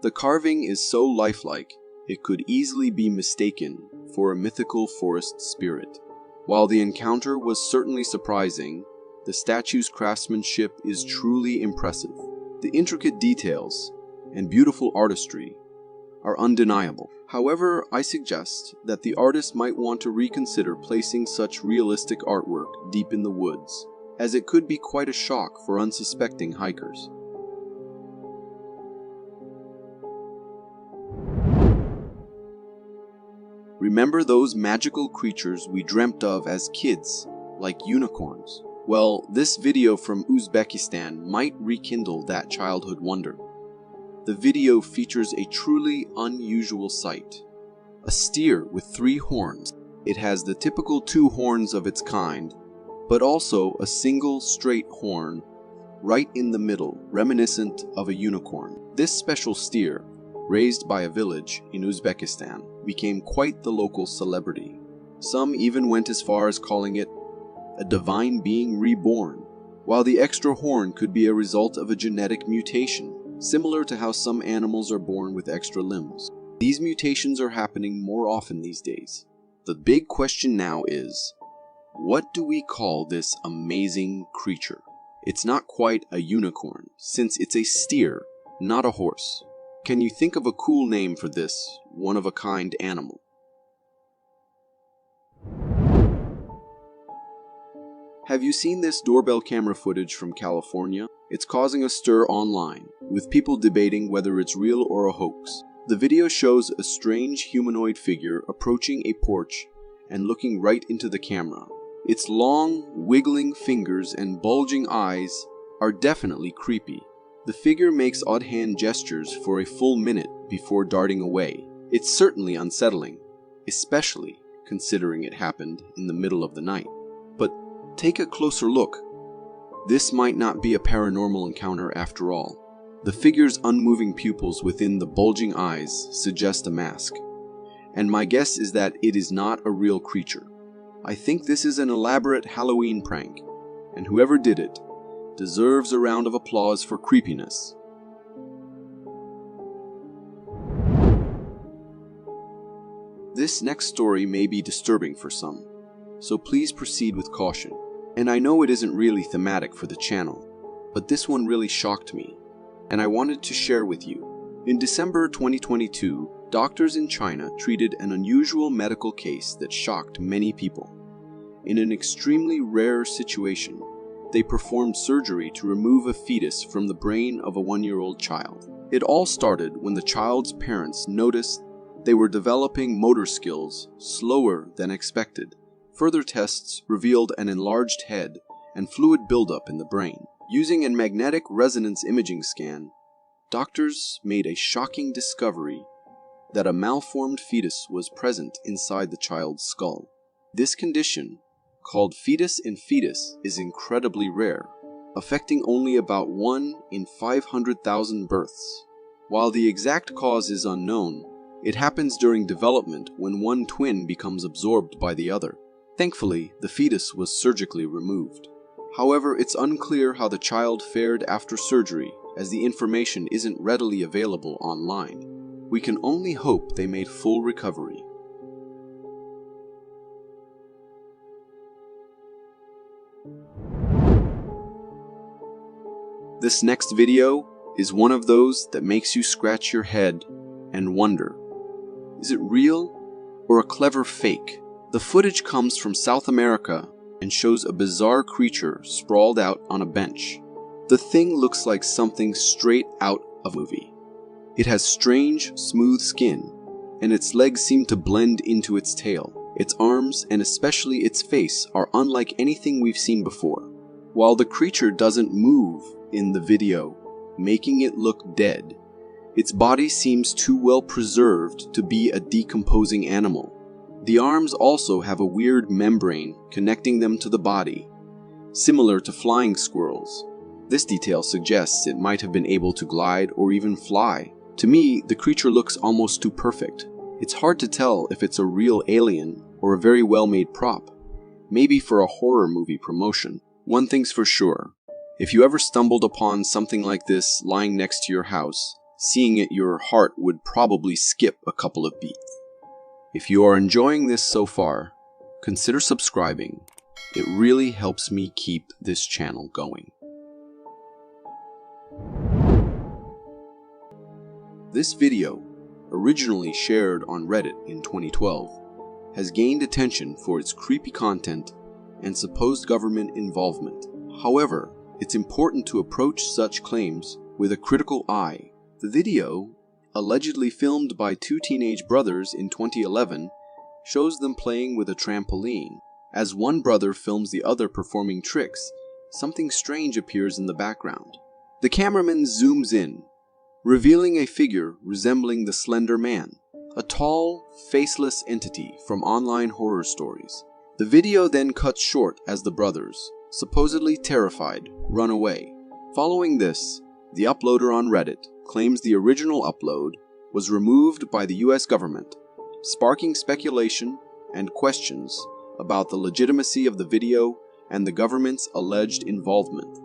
The carving is so lifelike, it could easily be mistaken for a mythical forest spirit. While the encounter was certainly surprising, the statue's craftsmanship is truly impressive. The intricate details and beautiful artistry are undeniable. However, I suggest that the artist might want to reconsider placing such realistic artwork deep in the woods, as it could be quite a shock for unsuspecting hikers. Remember those magical creatures we dreamt of as kids, like unicorns? Well, this video from Uzbekistan might rekindle that childhood wonder. The video features a truly unusual sight. A steer with 3 horns. It has the typical 2 horns of its kind, but also a single straight horn right in the middle, reminiscent of a unicorn. This special steer, raised by a village in Uzbekistan, became quite the local celebrity. Some even went as far as calling it a divine being reborn, while the extra horn could be a result of a genetic mutation, similar to how some animals are born with extra limbs. These mutations are happening more often these days. The big question now is, what do we call this amazing creature? It's not quite a unicorn, since it's a steer, not a horse. Can you think of a cool name for this one-of-a-kind animal? Have you seen this doorbell camera footage from California? It's causing a stir online, with people debating whether it's real or a hoax. The video shows a strange humanoid figure approaching a porch and looking right into the camera. Its long, wiggling fingers and bulging eyes are definitely creepy. The figure makes odd hand gestures for a full minute before darting away. It's certainly unsettling, especially considering it happened in the middle of the night. But take a closer look. This might not be a paranormal encounter after all. The figure's unmoving pupils within the bulging eyes suggest a mask, and my guess is that it is not a real creature. I think this is an elaborate Halloween prank, and whoever did it deserves a round of applause for creepiness. This next story may be disturbing for some, so please proceed with caution. And I know it isn't really thematic for the channel, but this one really shocked me, and I wanted to share with you. In December 2022, doctors in China treated an unusual medical case that shocked many people. In an extremely rare situation, they performed surgery to remove a fetus from the brain of a 1-year-old child. It all started when the child's parents noticed they were developing motor skills slower than expected. Further tests revealed an enlarged head and fluid buildup in the brain. Using a magnetic resonance imaging scan, doctors made a shocking discovery that a malformed fetus was present inside the child's skull. This condition, called fetus in fetus is incredibly rare, affecting only about 1 in 500,000 births. While the exact cause is unknown, it happens during development when one twin becomes absorbed by the other. Thankfully, the fetus was surgically removed. However, it's unclear how the child fared after surgery, as the information isn't readily available online. We can only hope they made full recovery. This next video is one of those that makes you scratch your head and wonder, is it real or a clever fake? The footage comes from South America and shows a bizarre creature sprawled out on a bench. The thing looks like something straight out of a movie. It has strange, smooth skin, and its legs seem to blend into its tail. Its arms, and especially its face, are unlike anything we've seen before. While the creature doesn't move in the video, making it look dead, its body seems too well preserved to be a decomposing animal. The arms also have a weird membrane connecting them to the body, similar to flying squirrels. This detail suggests it might have been able to glide or even fly. To me, the creature looks almost too perfect. It's hard to tell if it's a real alien or a very well-made prop, maybe for a horror movie promotion. One thing's for sure, if you ever stumbled upon something like this lying next to your house, seeing it, your heart would probably skip a couple of beats. If you are enjoying this so far, consider subscribing. It really helps me keep this channel going. This video, originally shared on Reddit in 2012, has gained attention for its creepy content and supposed government involvement. However, it's important to approach such claims with a critical eye. The video, allegedly filmed by two teenage brothers in 2011, shows them playing with a trampoline. As one brother films the other performing tricks, something strange appears in the background. The cameraman zooms in, revealing a figure resembling the Slender Man, a tall, faceless entity from online horror stories. The video then cuts short as the brothers, supposedly terrified, run away. Following this, the uploader on Reddit claims the original upload was removed by the US government, sparking speculation and questions about the legitimacy of the video and the government's alleged involvement.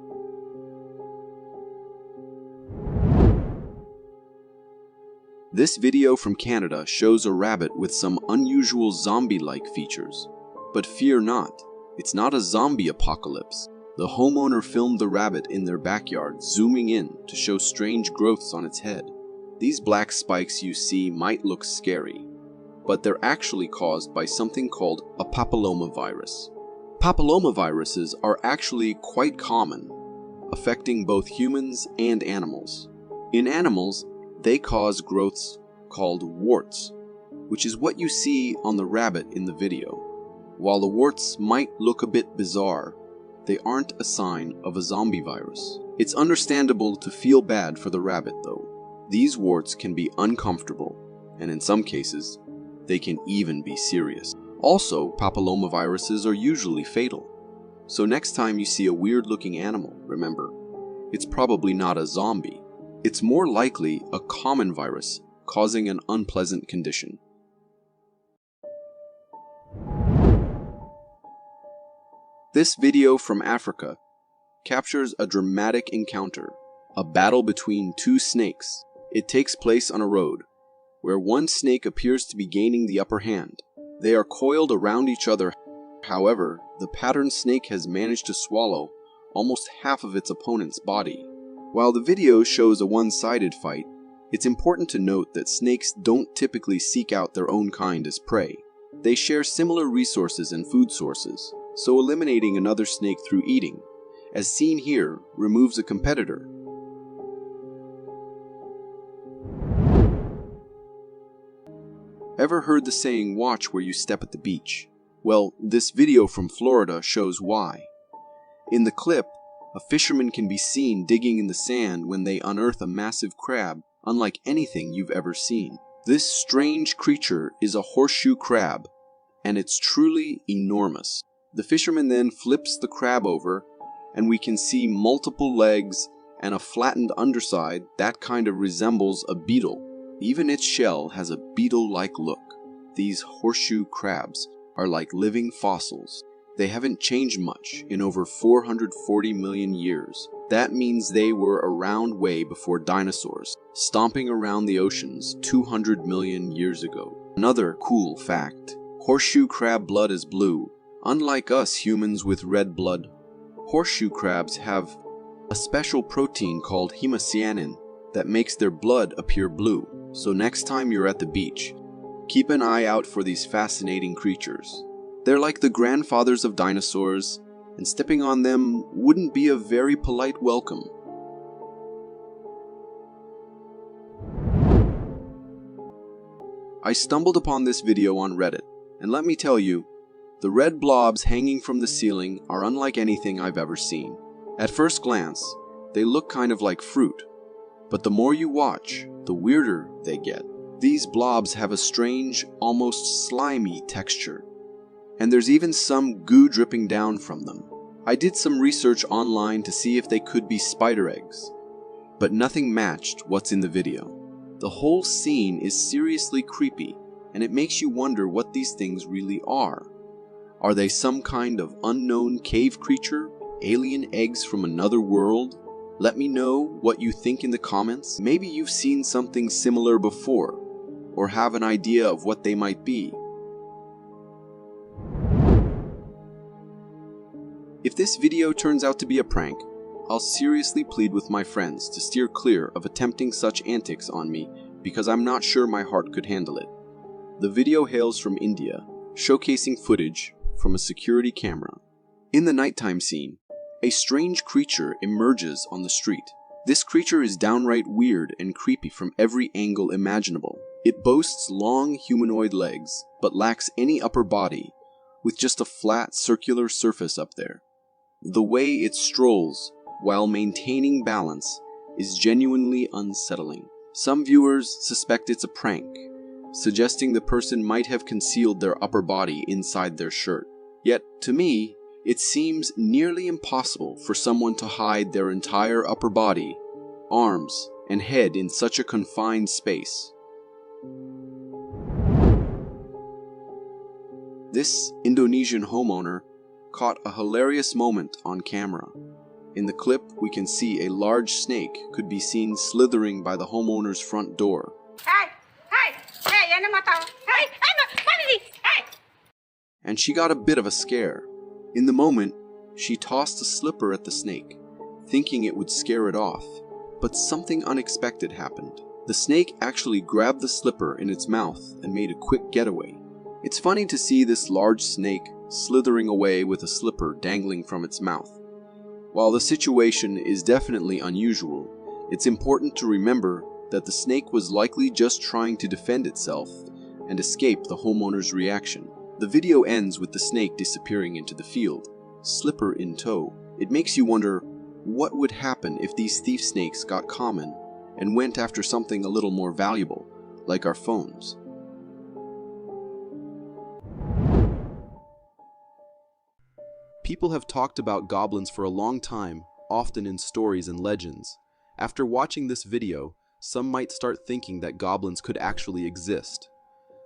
This video from Canada shows a rabbit with some unusual zombie-like features. But fear not, it's not a zombie apocalypse. The homeowner filmed the rabbit in their backyard, zooming in to show strange growths on its head. These black spikes you see might look scary, but they're actually caused by something called a papillomavirus. Papillomaviruses are actually quite common, affecting both humans and animals. In animals, they cause growths called warts, which is what you see on the rabbit in the video. While the warts might look a bit bizarre, they aren't a sign of a zombie virus. It's understandable to feel bad for the rabbit though. These warts can be uncomfortable, and in some cases, they can even be serious. Also, papillomaviruses are usually fatal. So next time you see a weird-looking animal, remember, it's probably not a zombie. It's more likely a common virus causing an unpleasant condition. This video from Africa captures a dramatic encounter, a battle between two snakes. It takes place on a road, where one snake appears to be gaining the upper hand. They are coiled around each other. However, the patterned snake has managed to swallow almost half of its opponent's body. While the video shows a one-sided fight, it's important to note that snakes don't typically seek out their own kind as prey. They share similar resources and food sources, so eliminating another snake through eating, as seen here, removes a competitor. Ever heard the saying, "Watch where you step at the beach"? Well, this video from Florida shows why. In the clip, a fisherman can be seen digging in the sand when they unearth a massive crab, unlike anything you've ever seen. This strange creature is a horseshoe crab, and it's truly enormous. The fisherman then flips the crab over, and we can see multiple legs and a flattened underside that kind of resembles a beetle. Even its shell has a beetle-like look. These horseshoe crabs are like living fossils. They haven't changed much in over 440 million years. That means they were around way before dinosaurs, stomping around the oceans 200 million years ago. Another cool fact: horseshoe crab blood is blue. Unlike us humans with red blood, horseshoe crabs have a special protein called hemocyanin that makes their blood appear blue. So next time you're at the beach, keep an eye out for these fascinating creatures. They're like the grandfathers of dinosaurs, and stepping on them wouldn't be a very polite welcome. I stumbled upon this video on Reddit, and let me tell you, the red blobs hanging from the ceiling are unlike anything I've ever seen. At first glance, they look kind of like fruit, but the more you watch, the weirder they get. These blobs have a strange, almost slimy texture, and there's even some goo dripping down from them. I did some research online to see if they could be spider eggs, but nothing matched what's in the video. The whole scene is seriously creepy, and it makes you wonder what these things really are. Are they some kind of unknown cave creature? Alien eggs from another world? Let me know what you think in the comments. Maybe you've seen something similar before, or have an idea of what they might be. If this video turns out to be a prank, I'll seriously plead with my friends to steer clear of attempting such antics on me because I'm not sure my heart could handle it. The video hails from India, showcasing footage from a security camera. In the nighttime scene, a strange creature emerges on the street. This creature is downright weird and creepy from every angle imaginable. It boasts long humanoid legs, but lacks any upper body, with just a flat circular surface up there. The way it strolls, while maintaining balance, is genuinely unsettling. Some viewers suspect it's a prank, suggesting the person might have concealed their upper body inside their shirt. Yet, to me, it seems nearly impossible for someone to hide their entire upper body, arms, and head in such a confined space. This Indonesian homeowner caught a hilarious moment on camera. In the clip, we can see a large snake could be seen slithering by the homeowner's front door. And she got a bit of a scare. In the moment, she tossed a slipper at the snake, thinking it would scare it off. But something unexpected happened. The snake actually grabbed the slipper in its mouth and made a quick getaway. It's funny to see this large snake slithering away with a slipper dangling from its mouth. While the situation is definitely unusual, it's important to remember that the snake was likely just trying to defend itself and escape the homeowner's reaction. The video ends with the snake disappearing into the field, slipper in tow. It makes you wonder what would happen if these thief snakes got common and went after something a little more valuable, like our phones. People have talked about goblins for a long time, often in stories and legends. After watching this video, some might start thinking that goblins could actually exist.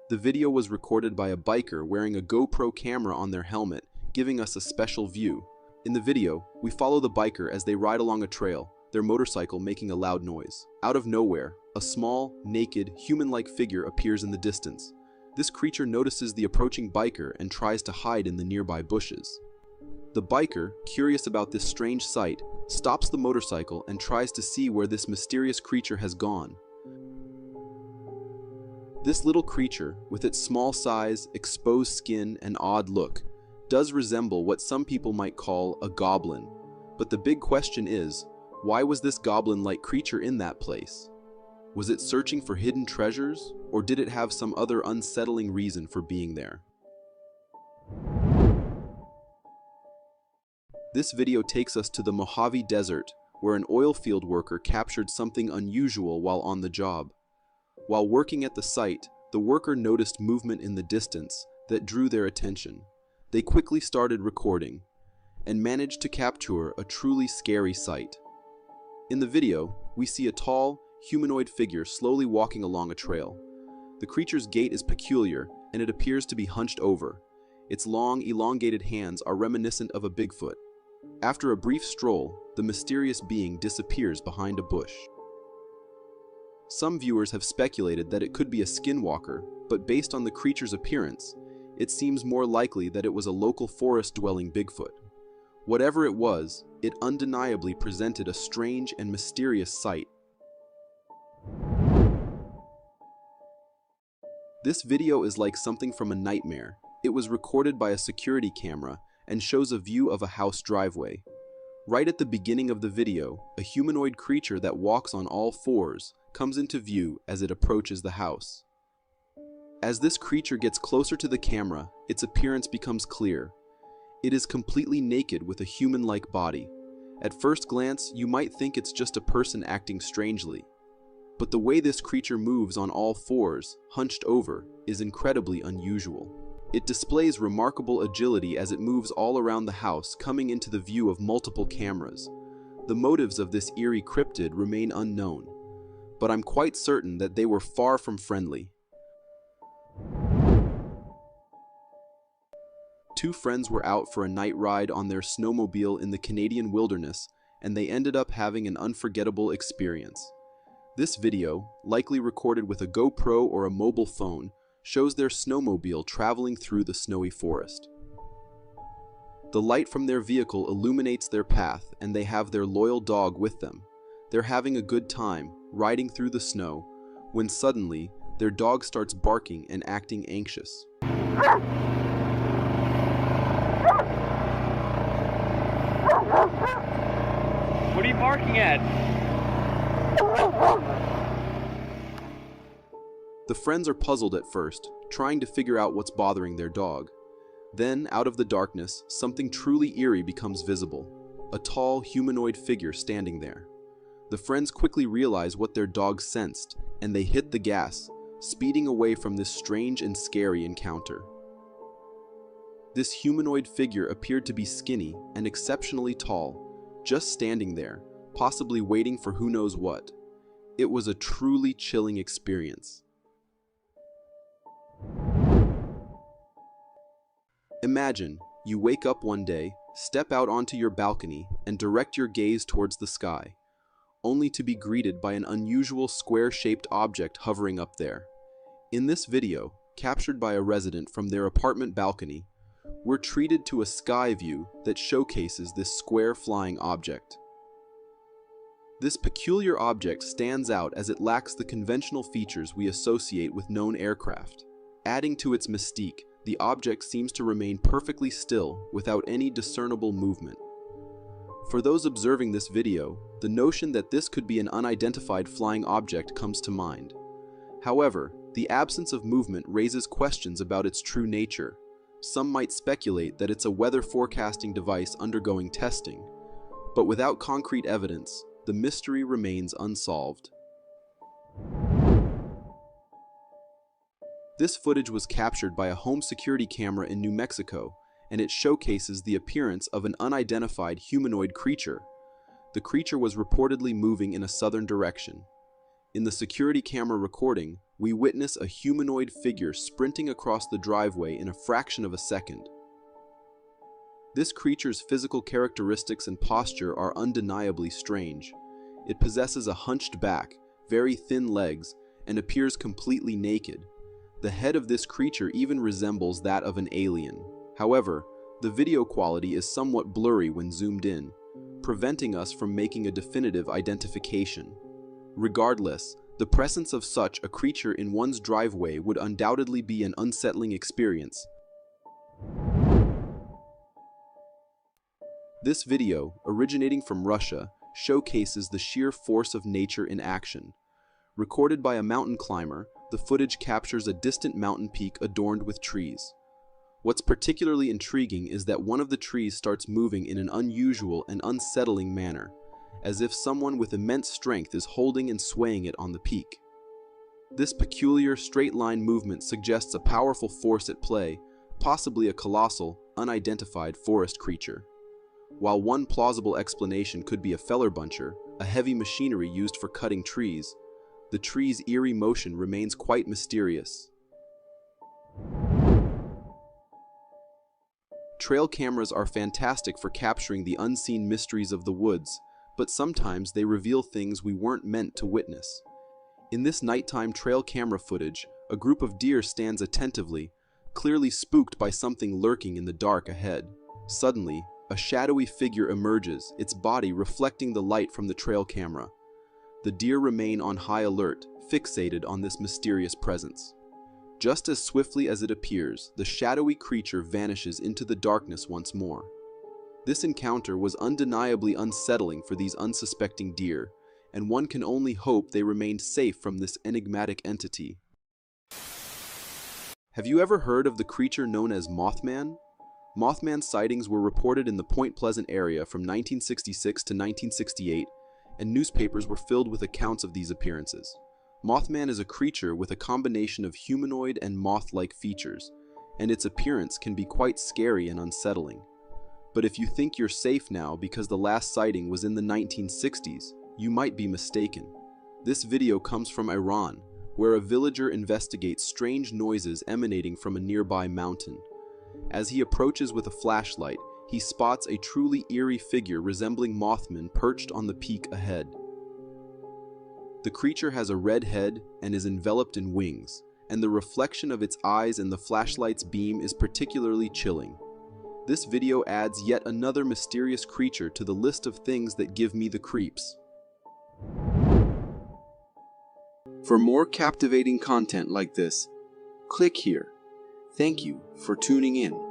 The video was recorded by a biker wearing a GoPro camera on their helmet, giving us a special view. In the video, we follow the biker as they ride along a trail, their motorcycle making a loud noise. Out of nowhere, a small, naked, human-like figure appears in the distance. This creature notices the approaching biker and tries to hide in the nearby bushes. The biker, curious about this strange sight, stops the motorcycle and tries to see where this mysterious creature has gone. This little creature, with its small size, exposed skin, and odd look, does resemble what some people might call a goblin. But the big question is, why was this goblin-like creature in that place? Was it searching for hidden treasures, or did it have some other unsettling reason for being there? This video takes us to the Mojave Desert, where an oil field worker captured something unusual while on the job. While working at the site, the worker noticed movement in the distance that drew their attention. they quickly started recording and managed to capture a truly scary sight. In the video, we see a tall, humanoid figure slowly walking along a trail. The creature's gait is peculiar, and it appears to be hunched over. Its long, elongated hands are reminiscent of a Bigfoot. After a brief stroll, the mysterious being disappears behind a bush. Some viewers have speculated that it could be a skinwalker, but based on the creature's appearance, it seems more likely that it was a local forest-dwelling Bigfoot. Whatever it was, it undeniably presented a strange and mysterious sight. This video is like something from a nightmare. It was recorded by a security camera and shows a view of a house driveway. Right at the beginning of the video, a humanoid creature that walks on all fours comes into view as it approaches the house. As this creature gets closer to the camera, its appearance becomes clear. It is completely naked with a human-like body. At first glance, you might think it's just a person acting strangely. But the way this creature moves on all fours, hunched over, is incredibly unusual. It displays remarkable agility as it moves all around the house, coming into the view of multiple cameras. The motives of this eerie cryptid remain unknown, but I'm quite certain that they were far from friendly. Two friends were out for a night ride on their snowmobile in the Canadian wilderness, and they ended up having an unforgettable experience. This video, likely recorded with a GoPro or a mobile phone, shows their snowmobile traveling through the snowy forest. The light from their vehicle illuminates their path, and they have their loyal dog with them. They're having a good time, riding through the snow, when suddenly, their dog starts barking and acting anxious. What are you barking at? The friends are puzzled at first, trying to figure out what's bothering their dog. Then, out of the darkness, something truly eerie becomes visible. A tall, humanoid figure standing there. The friends quickly realize what their dog sensed, and they hit the gas, speeding away from this strange and scary encounter. This humanoid figure appeared to be skinny and exceptionally tall, just standing there, possibly waiting for who knows what. It was a truly chilling experience. Imagine, you wake up one day, step out onto your balcony, and direct your gaze towards the sky, only to be greeted by an unusual square-shaped object hovering up there. In this video, captured by a resident from their apartment balcony, we're treated to a sky view that showcases this square flying object. This peculiar object stands out as it lacks the conventional features we associate with known aircraft. Adding to its mystique, the object seems to remain perfectly still without any discernible movement. For those observing this video, the notion that this could be an unidentified flying object comes to mind. However, the absence of movement raises questions about its true nature. Some might speculate that it's a weather forecasting device undergoing testing, but without concrete evidence, the mystery remains unsolved. This footage was captured by a home security camera in New Mexico, and it showcases the appearance of an unidentified humanoid creature. The creature was reportedly moving in a southern direction. In the security camera recording, we witness a humanoid figure sprinting across the driveway in a fraction of a second. This creature's physical characteristics and posture are undeniably strange. It possesses a hunched back, very thin legs, and appears completely naked. The head of this creature even resembles that of an alien. However, the video quality is somewhat blurry when zoomed in, preventing us from making a definitive identification. Regardless, the presence of such a creature in one's driveway would undoubtedly be an unsettling experience. This video, originating from Russia, showcases the sheer force of nature in action. Recorded by a mountain climber, the footage captures a distant mountain peak adorned with trees. What's particularly intriguing is that one of the trees starts moving in an unusual and unsettling manner, as if someone with immense strength is holding and swaying it on the peak. This peculiar straight-line movement suggests a powerful force at play, possibly a colossal, unidentified forest creature. While one plausible explanation could be a feller buncher, a heavy machinery used for cutting trees, the tree's eerie motion remains quite mysterious. Trail cameras are fantastic for capturing the unseen mysteries of the woods, but sometimes they reveal things we weren't meant to witness. In this nighttime trail camera footage, a group of deer stands attentively, clearly spooked by something lurking in the dark ahead. Suddenly, a shadowy figure emerges, its body reflecting the light from the trail camera. The deer remain on high alert, fixated on this mysterious presence. Just as swiftly as it appears, the shadowy creature vanishes into the darkness once more. This encounter was undeniably unsettling for these unsuspecting deer, and one can only hope they remained safe from this enigmatic entity. Have you ever heard of the creature known as Mothman? Mothman sightings were reported in the Point Pleasant area from 1966 to 1968, and newspapers were filled with accounts of these appearances. Mothman is a creature with a combination of humanoid and moth-like features, and its appearance can be quite scary and unsettling. But if you think you're safe now because the last sighting was in the 1960s, you might be mistaken. This video comes from Iran, where a villager investigates strange noises emanating from a nearby mountain. As he approaches with a flashlight, he spots a truly eerie figure resembling Mothman perched on the peak ahead. The creature has a red head and is enveloped in wings, and the reflection of its eyes in the flashlight's beam is particularly chilling. This video adds yet another mysterious creature to the list of things that give me the creeps. For more captivating content like this, click here. Thank you for tuning in.